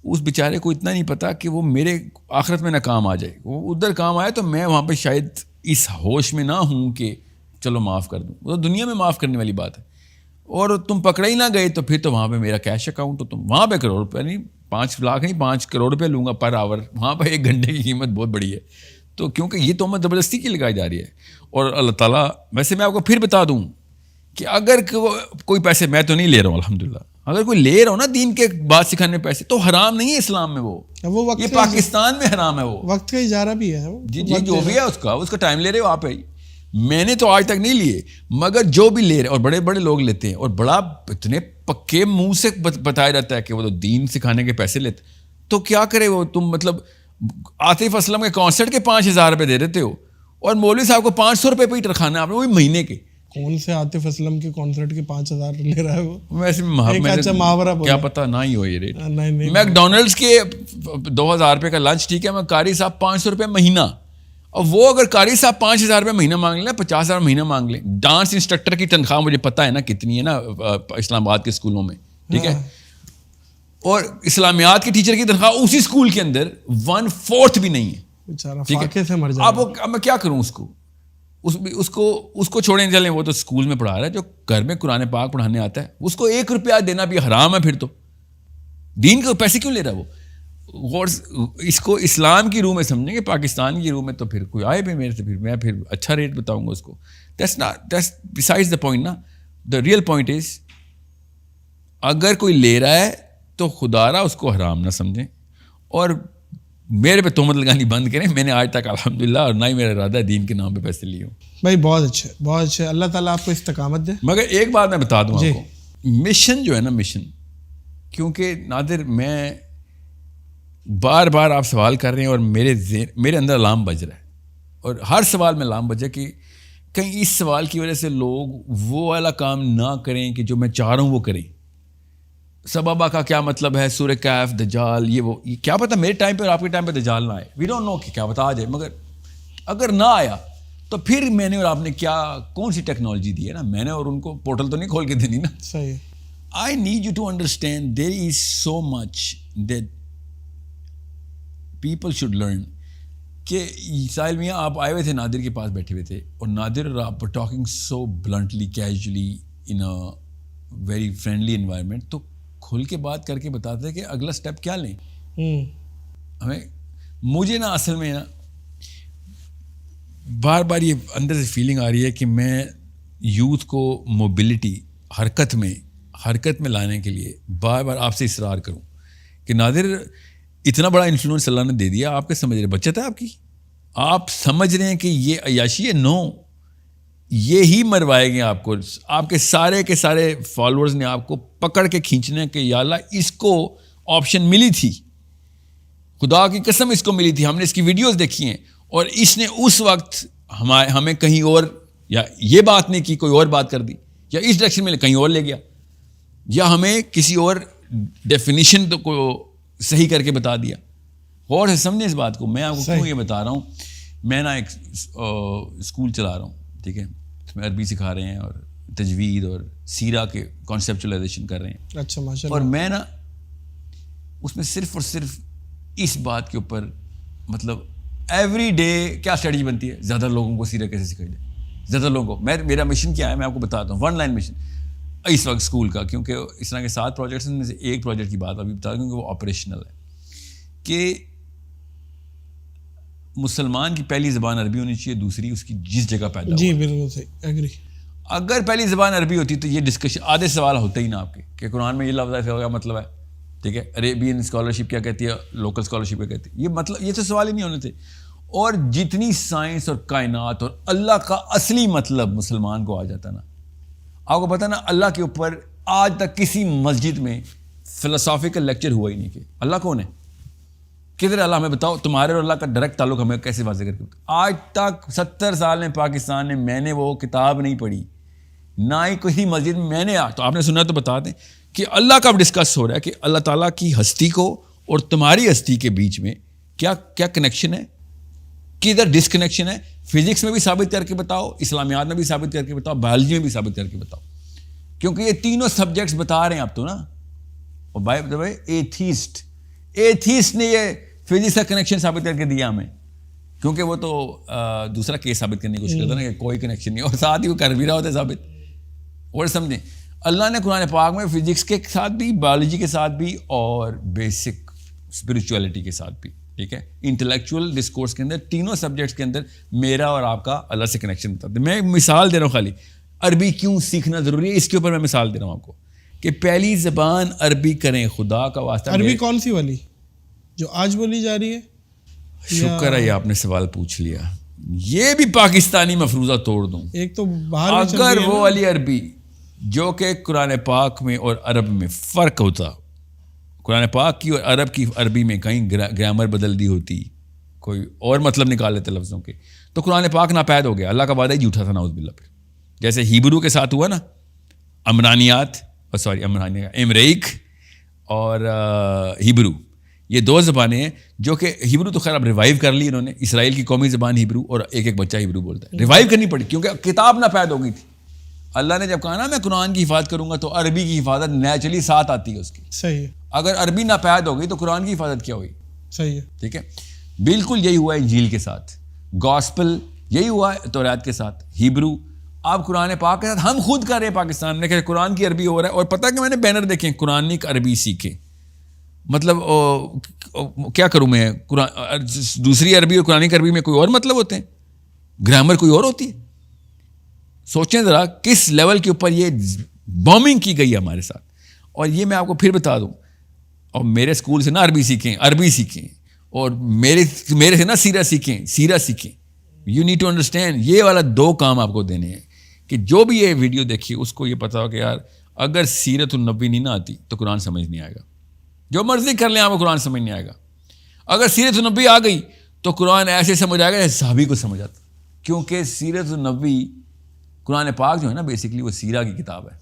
اس بیچارے کو اتنا نہیں پتا کہ وہ میرے آخرت میں نہ کام آ جائے. وہ ادھر کام آئے تو میں وہاں پہ شاید اس ہوش میں نہ ہوں کہ چلو معاف کر دوں. وہ تو دنیا میں معاف کرنے والی بات ہے, اور تم پکڑے ہی نہ گئے تو پھر تو وہاں پہ میرا کیش اکاؤنٹ, تو تم وہاں پہ کروڑ روپے نہیں 5 لاکھ نہیں 5 کروڑ روپے لوں گا پر آور. وہاں پہ 1 گھنٹے کی قیمت بہت بڑی ہے. تو کیونکہ یہ تہمت زبردستی کی لگائی جا رہی ہے. اور اللہ تعالیٰ, ویسے میں آپ کو پھر بتا دوں کہ اگر کوئی پیسے میں تو نہیں لے رہا ہوں الحمدللہ, اگر کوئی لے رہا ہوں نا دین کے بات سکھانے پیسے, تو حرام نہیں ہے اسلام میں, وہ یہ پاکستان میں حرام ہے, وہ وقت کا اجارہ بھی ہے. جی جو بھی ہے اس کا ٹائم لے رہے ہو آپ ہی. میں نے تو آج تک نہیں لیے, مگر جو بھی لے رہے اور بڑے بڑے لوگ لیتے ہیں, اور بڑا اتنے پکے منہ سے بتایا جاتا ہے کہ وہ تو دین سکھانے کے پیسے لیتے, تو کیا کرے وہ. تم مطلب عاطف اسلم کے کانسرٹ کے 5,000 روپے دے دیتے ہو, اور مولوی صاحب کو 500 روپے پہ ہی رکھانا ہے آپ نے, وہی مہینے کے. کون سے عاطف اسلم کے کانسرٹ کے 5,000 لے رہا ہے وہ؟ ویسے محاورہ کیا پتا نہ ہی ہو یہ ریٹ. نہیں میک ڈونلڈس کے 2,000 روپے کا لنچ ٹھیک ہے, میں قاری صاحب 500 روپے مہینہ, اور وہ اگر قاری صاحب 5,000 روپے مہینہ مانگ لیں, 50,000 مہینہ مانگ لیں. ڈانس انسٹرکٹر کی تنخواہ مجھے پتہ ہے نا کتنی ہے نا اسلام آباد کے اسکولوں میں, ٹھیک ہے, اور اسلامیات کے ٹیچر کی تنخواہ اسی اسکول کے اندر 1/4 بھی نہیں ہے. ٹھیک ہے, اب میں کیا کروں اس کو چھوڑیں چلیں, وہ تو اسکول میں پڑھا رہا ہے. جو گھر میں قرآن پاک پڑھانے آتا ہے اس کو 1 روپیہ دینا بھی حرام ہے. پھر تو دین کے پیسے کیوں لے رہا ہے وہ؟ اس کو اسلام کی روح میں سمجھیں گے, پاکستان کی روح میں تو پھر کوئی آئے بھی میرے سے, پھر میں پھر اچھا ریٹ بتاؤں گا اس کو. دیٹس بسائڈز دا پوائنٹ نا. دا ریئل پوائنٹ از, اگر کوئی لے رہا ہے تو خدا را اس کو حرام نہ سمجھیں, اور میرے پہ تہمت لگانی بند کریں. میں نے آج تک الحمدللہ, اور نہ ہی میرا ارادہ ہے دین کے نام پہ پیسے لیے ہوں. بھائی بہت اچھا, بہت اچھا, اللہ تعالیٰ آپ کو استقامت دے. مگر ایک بات میں بتا دوں آپ کو, مشن جو ہے نا, مشن, کیونکہ نادر میں بار بار آپ سوال کر رہے ہیں اور میرے اندر الارم بج رہا ہے, اور ہر سوال میں الارم بجے کہ کہیں اس سوال کی وجہ سے لوگ وہ والا کام نہ کریں کہ جو میں چاہ رہا ہوں وہ کریں. سبابہ کا کیا مطلب ہے, سورہ کہف, دجال, یہ کیا پتہ میرے ٹائم پہ اور آپ کے ٹائم پہ دجال نہ آئے. وی ڈونٹ نو کہ کیا پتہ آ جائے, مگر اگر نہ آیا تو پھر میں نے اور آپ نے کون سی ٹیکنالوجی دی ہے نا. میں نے اور ان کو پورٹل تو نہیں کھول کے دینی نا. صحیح. I need you to understand there is so much that people should learn. کہ ساحل میاں آپ آئے ہوئے تھے, نادر کے پاس بیٹھے ہوئے تھے, اور نادر اور آپ talking so bluntly, casually, in a very friendly environment. تو کھل کے بات کر کے بتاتے کہ اگلا سٹیپ کیا لیں. ہوں مجھے نا اصل میں نا بار بار یہ اندر سے فیلنگ آ رہی ہے کہ میں یوتھ کو موبلٹی حرکت میں لانے کے لیے بار بار آپ سے اصرار کروں کہ نادر اتنا بڑا انفلوئنس اللہ نے دے دیا, آپ کے سمجھ رہے بچت ہے آپ کی, آپ سمجھ رہے ہیں کہ یہ عیاشی ہے. نو, یہ ہی مروائے گے آپ کو. آپ کے سارے فالوورز نے آپ کو پکڑ کے کھینچنے کہ یا اللہ اس کو آپشن ملی تھی, خدا کی قسم اس کو ملی تھی, ہم نے اس کی ویڈیوز دیکھی ہیں اور اس نے اس وقت ہمیں کہیں اور یا یہ بات نہیں کی, کوئی اور بات کر دی, یا اس ڈائریکشن میں کہیں اور لے گیا, یا ہمیں کسی اور ڈیفینیشن کو صحیح کر کے بتا دیا. غور سے سمجھیں اس بات کو. میں آپ کو کیوں یہ بتا رہا ہوں, میں نا ایک اسکول چلا رہا ہوں, ٹھیک ہے, اس میں عربی سکھا رہے ہیں اور تجوید اور سیرہ کے کانسیپچولائزیشن کر رہے ہیں. اچھا ماشاء اور اللہ. میں نا اس میں صرف اور صرف اس بات کے اوپر مطلب ایوری ڈے کیا اسٹریٹجی بنتی ہے, زیادہ لوگوں کو سیرہ کیسے سکھائی جائے, زیادہ لوگوں کو. میرا مشن کیا ہے میں آپ کو بتاتا ہوں, 1 لائن مشن اس وقت اسکول کا, کیونکہ اس طرح کے 7 پروجیکٹس میں سے ایک پروجیکٹ کی بات ابھی بتا دوں کیونکہ وہ آپریشنل ہے, کہ مسلمان کی پہلی زبان عربی ہونی چاہیے, دوسری اس کی جس جگہ پیدا ہو. جی بالکل صحیح, ایگری. اگر پہلی زبان عربی ہوتی تو یہ ڈسکشن آدھے سوال ہوتے ہی نا آپ کے کہ قرآن میں یہ لفظ ہے کیا مطلب ہے, ٹھیک ہے, عربین اسکالرشپ کیا کہتی ہے, لوکل اسکالرشپ کیا کہتی ہے, یہ مطلب یہ تو سوال ہی نہیں ہونے تھے. اور جتنی سائنس اور کائنات اور اللہ کا اصلی مطلب مسلمان کو آ جاتا نا. آپ کو پتہ نا اللہ کے اوپر آج تک کسی مسجد میں فلسافیکل لیکچر ہوا ہی نہیں کہ اللہ کون ہے, کدھر اللہ, ہمیں بتاؤ تمہارے اور اللہ کا ڈائریکٹ تعلق ہمیں کیسے واضح کر کے بتاؤ. آج تک 70 سال میں پاکستان میں نے وہ کتاب نہیں پڑھی, نہ ہی کسی مسجد میں میں نے تو آپ نے سنا تو بتا دیں کہ اللہ کا ڈسکس ہو رہا ہے کہ اللہ تعالیٰ کی ہستی کو اور تمہاری ہستی کے بیچ میں کیا کیا کنیکشن ہے, کدھر ڈسکنیکشن ہے. فزکس میں بھی ثابت کر کے بتاؤ, اسلامیات میں بھی ثابت کر کے بتاؤ, بایولوجی میں بھی ثابت کر کے بتاؤ, کیونکہ یہ تینوں سبجیکٹس بتا رہے ہیں اب تو نا. اور بھائی ایتھیسٹ نے یہ فزکس کا کنیکشن ثابت کر کے دیا ہمیں, کیونکہ وہ تو دوسرا کیس ثابت کرنے کی کوشش کرتا نا کہ کوئی کنیکشن نہیں, اور ساتھ ہی وہ کر بھی رہا ہوتا ہے ثابت. اور سمجھیں اللہ نے قرآن پاک میں فزکس کے ساتھ بھی, بایولوجی کے ساتھ بھی, اور بیسک اسپرچویلٹی کے ساتھ بھی, ٹھیک ہے, انٹلیکچوئل ڈسکورس کے اندر تینوں سبجیکٹس کے اندر میرا اور آپ کا اللہ سے کنیکشن بتاتے ہیں. میں مثال دے رہا ہوں خالی, عربی کیوں سیکھنا ضروری ہے اس کے اوپر میں مثال دے رہا ہوں آپ کو, کہ پہلی زبان عربی کریں, خدا کا واسطہ. عربی کون سی والی جو آج بولی جا رہی ہے؟ شکر ہے یہ آپ نے سوال پوچھ لیا, یہ بھی پاکستانی مفروضہ توڑ دوں. ایک تو باہر اگر وہ والی عربی جو کہ قرآن پاک میں اور عرب میں فرق ہوتا, قرآن پاک کی اور عرب کی عربی میں کہیں گرامر بدل دی ہوتی, کوئی اور مطلب نکال لیتے لفظوں کے, تو قرآن پاک ناپید ہو گیا. اللہ کا وعدہ ہی جھوٹا تھا نعوذ باللہ. پھر جیسے ہیبرو کے ساتھ ہوا نا, امریک اور ہیبرو, یہ 2 زبانیں ہیں جو کہ ہیبرو تو خیر اب ریوائیو کر لی انہوں نے, اسرائیل کی قومی زبان ہیبرو, اور ایک بچہ ہیبرو بولتا ہے. ریوائیو کرنی پڑی کیونکہ کتاب ناپید ہو گئی تھی. اللہ نے جب کہا نا میں قرآن کی حفاظت کروں گا, تو عربی کی حفاظت نیچرلی ساتھ آتی ہے اس کی. صحیح ہے. اگر عربی ناپید ہو گئی تو قرآن کی حفاظت کیا ہوئی؟ صحیح ہے. ٹھیک ہے, بالکل یہی ہوا انجیل کے ساتھ, گاسپل یہی ہوا تورات کے ساتھ, ہیبرو. آپ قرآن پاک کے ساتھ ہم خود کر رہے ہیں پاکستان میں کہ قرآن کی عربی ہو رہا ہے, اور پتہ کہ میں نے بینر دیکھے قرآن کی عربی سیکھیں. مطلب کیا کروں میں, دوسری عربی اور قرآن کی عربی میں کوئی اور مطلب ہوتے ہیں, گرامر کوئی اور ہوتی ہے. سوچیں ذرا کس لیول کے اوپر یہ بومنگ کی گئی ہے ہمارے ساتھ. اور یہ میں آپ کو پھر بتا دوں, اور میرے اسکول سے نا عربی سیکھیں, اور میرے سے نا سیرہ سیکھیں. یو نیڈ ٹو انڈرسٹینڈ, یہ والا 2 کام آپ کو دینے ہیں کہ جو بھی یہ ویڈیو دیکھیے اس کو یہ پتا ہو کہ یار اگر سیرت النبی نہیں نہ آتی تو قرآن سمجھ نہیں آئے گا. جو مرضی کر لیں آپ کو قرآن سمجھ نہیں آئے گا. اگر سیرت النبی آ گئی تو قرآن ایسے سمجھ آئے گا جیسے صحابی کو سمجھ آتا, کیونکہ سیرت النبی قرآن پاک جو ہے نا بیسکلی وہ سیرہ کی کتاب ہے,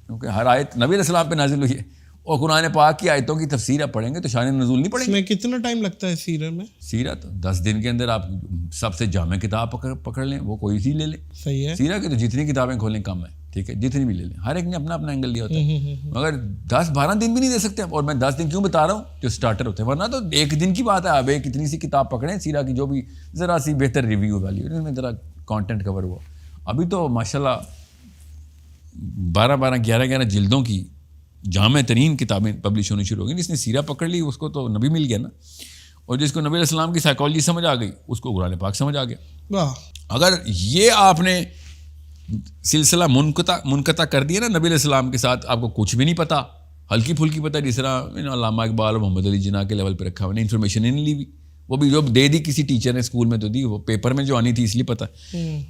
کیونکہ ہر آیت نبی علیہ السلام پہ نازل ہوئی ہے, اور قرآن پاک کی آیتوں کی تفسیر آپ پڑھیں گے تو شان نزول نہیں پڑھیں گے. اس میں کتنا ٹائم لگتا ہے سیرہ میں؟ سیرہ تو 10 دن کے اندر آپ سب سے جامع کتاب پکڑ لیں, وہ کوئی سی لے لیں. صحیح ہے. سیرہ کی تو جتنی کتابیں کھولیں کم ہے, ٹھیک ہے, جتنی بھی لے لیں, ہر ایک نے اپنا اپنا اینگل لیا ہوتا ہے. مگر 10-12 دن بھی نہیں دے سکتے آپ. اور میں 10 دن کیوں بتا رہا ہوں, جو اسٹارٹر ہوتے ہیں, ورنہ تو 1 دن کی بات ہے. آپ ایک اتنی سی کتاب پکڑیں سیرہ کی جو بھی ذرا سی بہتر ریویو والی ہو, اس میں ذرا کانٹینٹ کور ہوا. ابھی تو ماشاء اللہ 12-11 جلدوں کی جامع ترین کتابیں پبلش ہونی شروع ہو گئی. جس نے سیرہ پکڑ لی اس کو تو نبی مل گیا نا, اور جس کو نبی علیہ السلام کی سائیکالوجی سمجھ آ گئی اس کو قرآن پاک سمجھ آ گیا. واہ. اگر یہ آپ نے سلسلہ منقطع کر دیا نا نبی علیہ السلام کے ساتھ, آپ کو کچھ بھی نہیں پتا, ہلکی پھلکی پتہ, جس طرح علامہ اقبال اور محمد علی جناح کے لیول پہ رکھا ہوا, نے انفارمیشن ہی نہیں لی ہوئی, وہ بھی جو دے دی کسی ٹیچر نے اسکول میں تو دی, وہ پیپر میں جو آنی تھی اس لیے پتہ.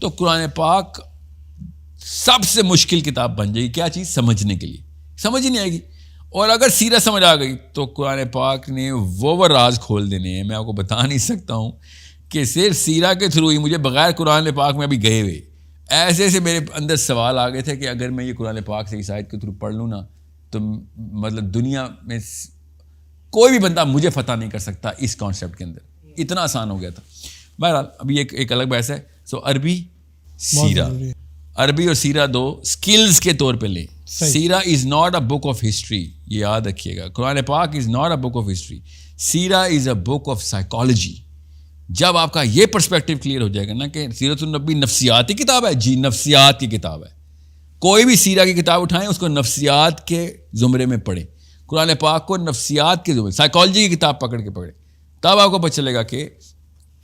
تو قرآن پاک سب سے مشکل کتاب بن جائے گی. کیا چیز؟ سمجھنے کے لیے, سمجھ ہی نہیں آئے گی. اور اگر سیرہ سمجھ آ گئی تو قرآن پاک نے وہ راز کھول دینے ہیں, میں آپ کو بتا نہیں سکتا ہوں کہ صرف سیرہ کے تھرو ہی مجھے بغیر قرآن پاک میں ابھی گئے ہوئے ایسے ایسے میرے اندر سوال آ گئے تھے کہ اگر میں یہ قرآن پاک سے اس آیت کے تھرو پڑھ لوں نا تو مطلب دنیا میں کوئی بھی بندہ مجھے فتح نہیں کر سکتا اس کانسیپٹ کے اندر, اتنا آسان ہو گیا تھا. بہرحال ابھی ایک الگ بحث ہے. سو عربی سیرہ, عربی اور سیرہ دو سکلز کے طور پہ لیں. سیرہ is not a book of history, یہ یاد رکھیے گا. قرآن پاک is not a book of history, سیرہ is a book of psychology. جب آپ کا یہ پرسپیکٹیو کلیئر ہو جائے گا نا کہ سیرت النبی نفسیاتی کتاب ہے, جی نفسیات کی کتاب ہے. کوئی بھی سیرہ کی کتاب اٹھائیں اس کو نفسیات کے زمرے میں پڑھیں. قرآن پاک کو نفسیات کے زمرے, سائیکالوجی کی کتاب پکڑ کے پڑھیں, تب آپ کو پتہ چلے گا کہ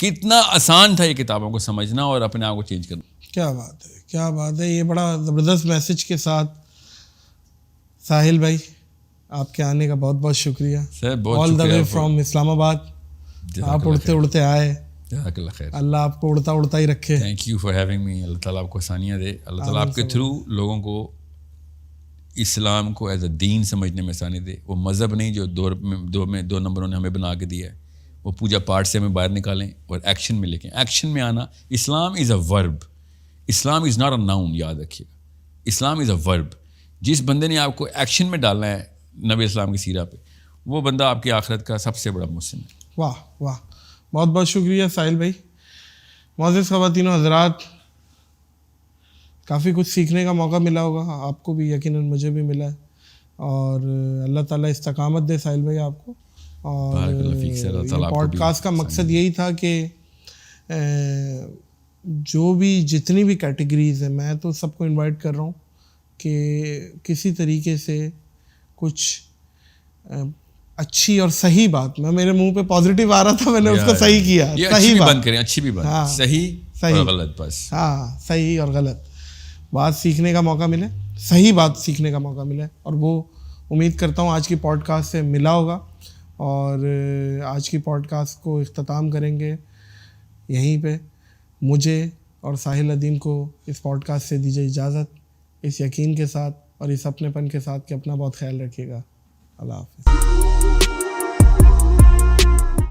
کتنا آسان تھا یہ کتابوں کو سمجھنا اور اپنے آپ کو چینج کرنا. کیا بات ہے, کیا بات ہے. یہ بڑا زبردست میسج کے ساتھ ساحل بھائی آپ کے آنے کا بہت بہت شکریہ. آل دا وے فرام اسلام آباد, آپ اڑتے اڑتے آئے. جزاک اللہ خیر. اللہ آپ کو اڑتا اڑتا ہی رکھے. Thank you for having me. اللہ تعالیٰ آپ کو آسانیاں دے. اللہ تعالیٰ آپ کے تھرو لوگوں کو اسلام کو ایز اے دین سمجھنے میں آسانی دے. وہ مذہب نہیں جو دو نمبروں نے ہمیں بنا کے دیا ہے, وہ پوجا پاٹ سے ہمیں باہر نکالیں اور ایکشن میں لے کے. ایکشن میں آنا, اسلام از اے ورب, اسلام از ناٹ اے ناؤن. یاد رکھیے گا, اسلام از اے ورب. جس بندے نے آپ کو ایکشن میں ڈالنا ہے نبی اسلام کی سیرہ پہ, وہ بندہ آپ کی آخرت کا سب سے بڑا محسن ہے. واہ واہ, بہت بہت شکریہ ساحل بھائی. معزز خواتین و حضرات, کافی کچھ سیکھنے کا موقع ملا ہوگا آپ کو بھی, یقیناً مجھے بھی ملا ہے. اور اللہ تعالیٰ استقامت دے ساحل بھائی آپ کو. اور یہ پوڈ کاسٹ کا مقصد یہی تھا کہ جو بھی جتنی بھی کیٹیگریز ہیں, میں تو سب کو انوائٹ کر رہا ہوں کہ کسی طریقے سے کچھ اچھی اور صحیح بات, میں میرے منہ پہ پازیٹیو آ رہا تھا, میں نے اس کو صحیح کیا. صحیح بات کریں, اچھی بھی بات, صحیح اور غلط, بس. ہاں, صحیح اور غلط بات سیکھنے کا موقع ملے, صحیح بات سیکھنے کا موقع ملے. اور وہ امید کرتا ہوں آج کی پوڈ کاسٹ سے ملا ہوگا. اور آج کی پوڈ کاسٹ کو اختتام کریں گے یہیں پہ. مجھے اور ساحل ادیم کو اس پوڈ کاسٹ سے دیجیے اجازت, اس یقین کے ساتھ اور اس اپنے پن کے ساتھ کہ اپنا بہت خیال رکھیے گا. اللہ حافظ.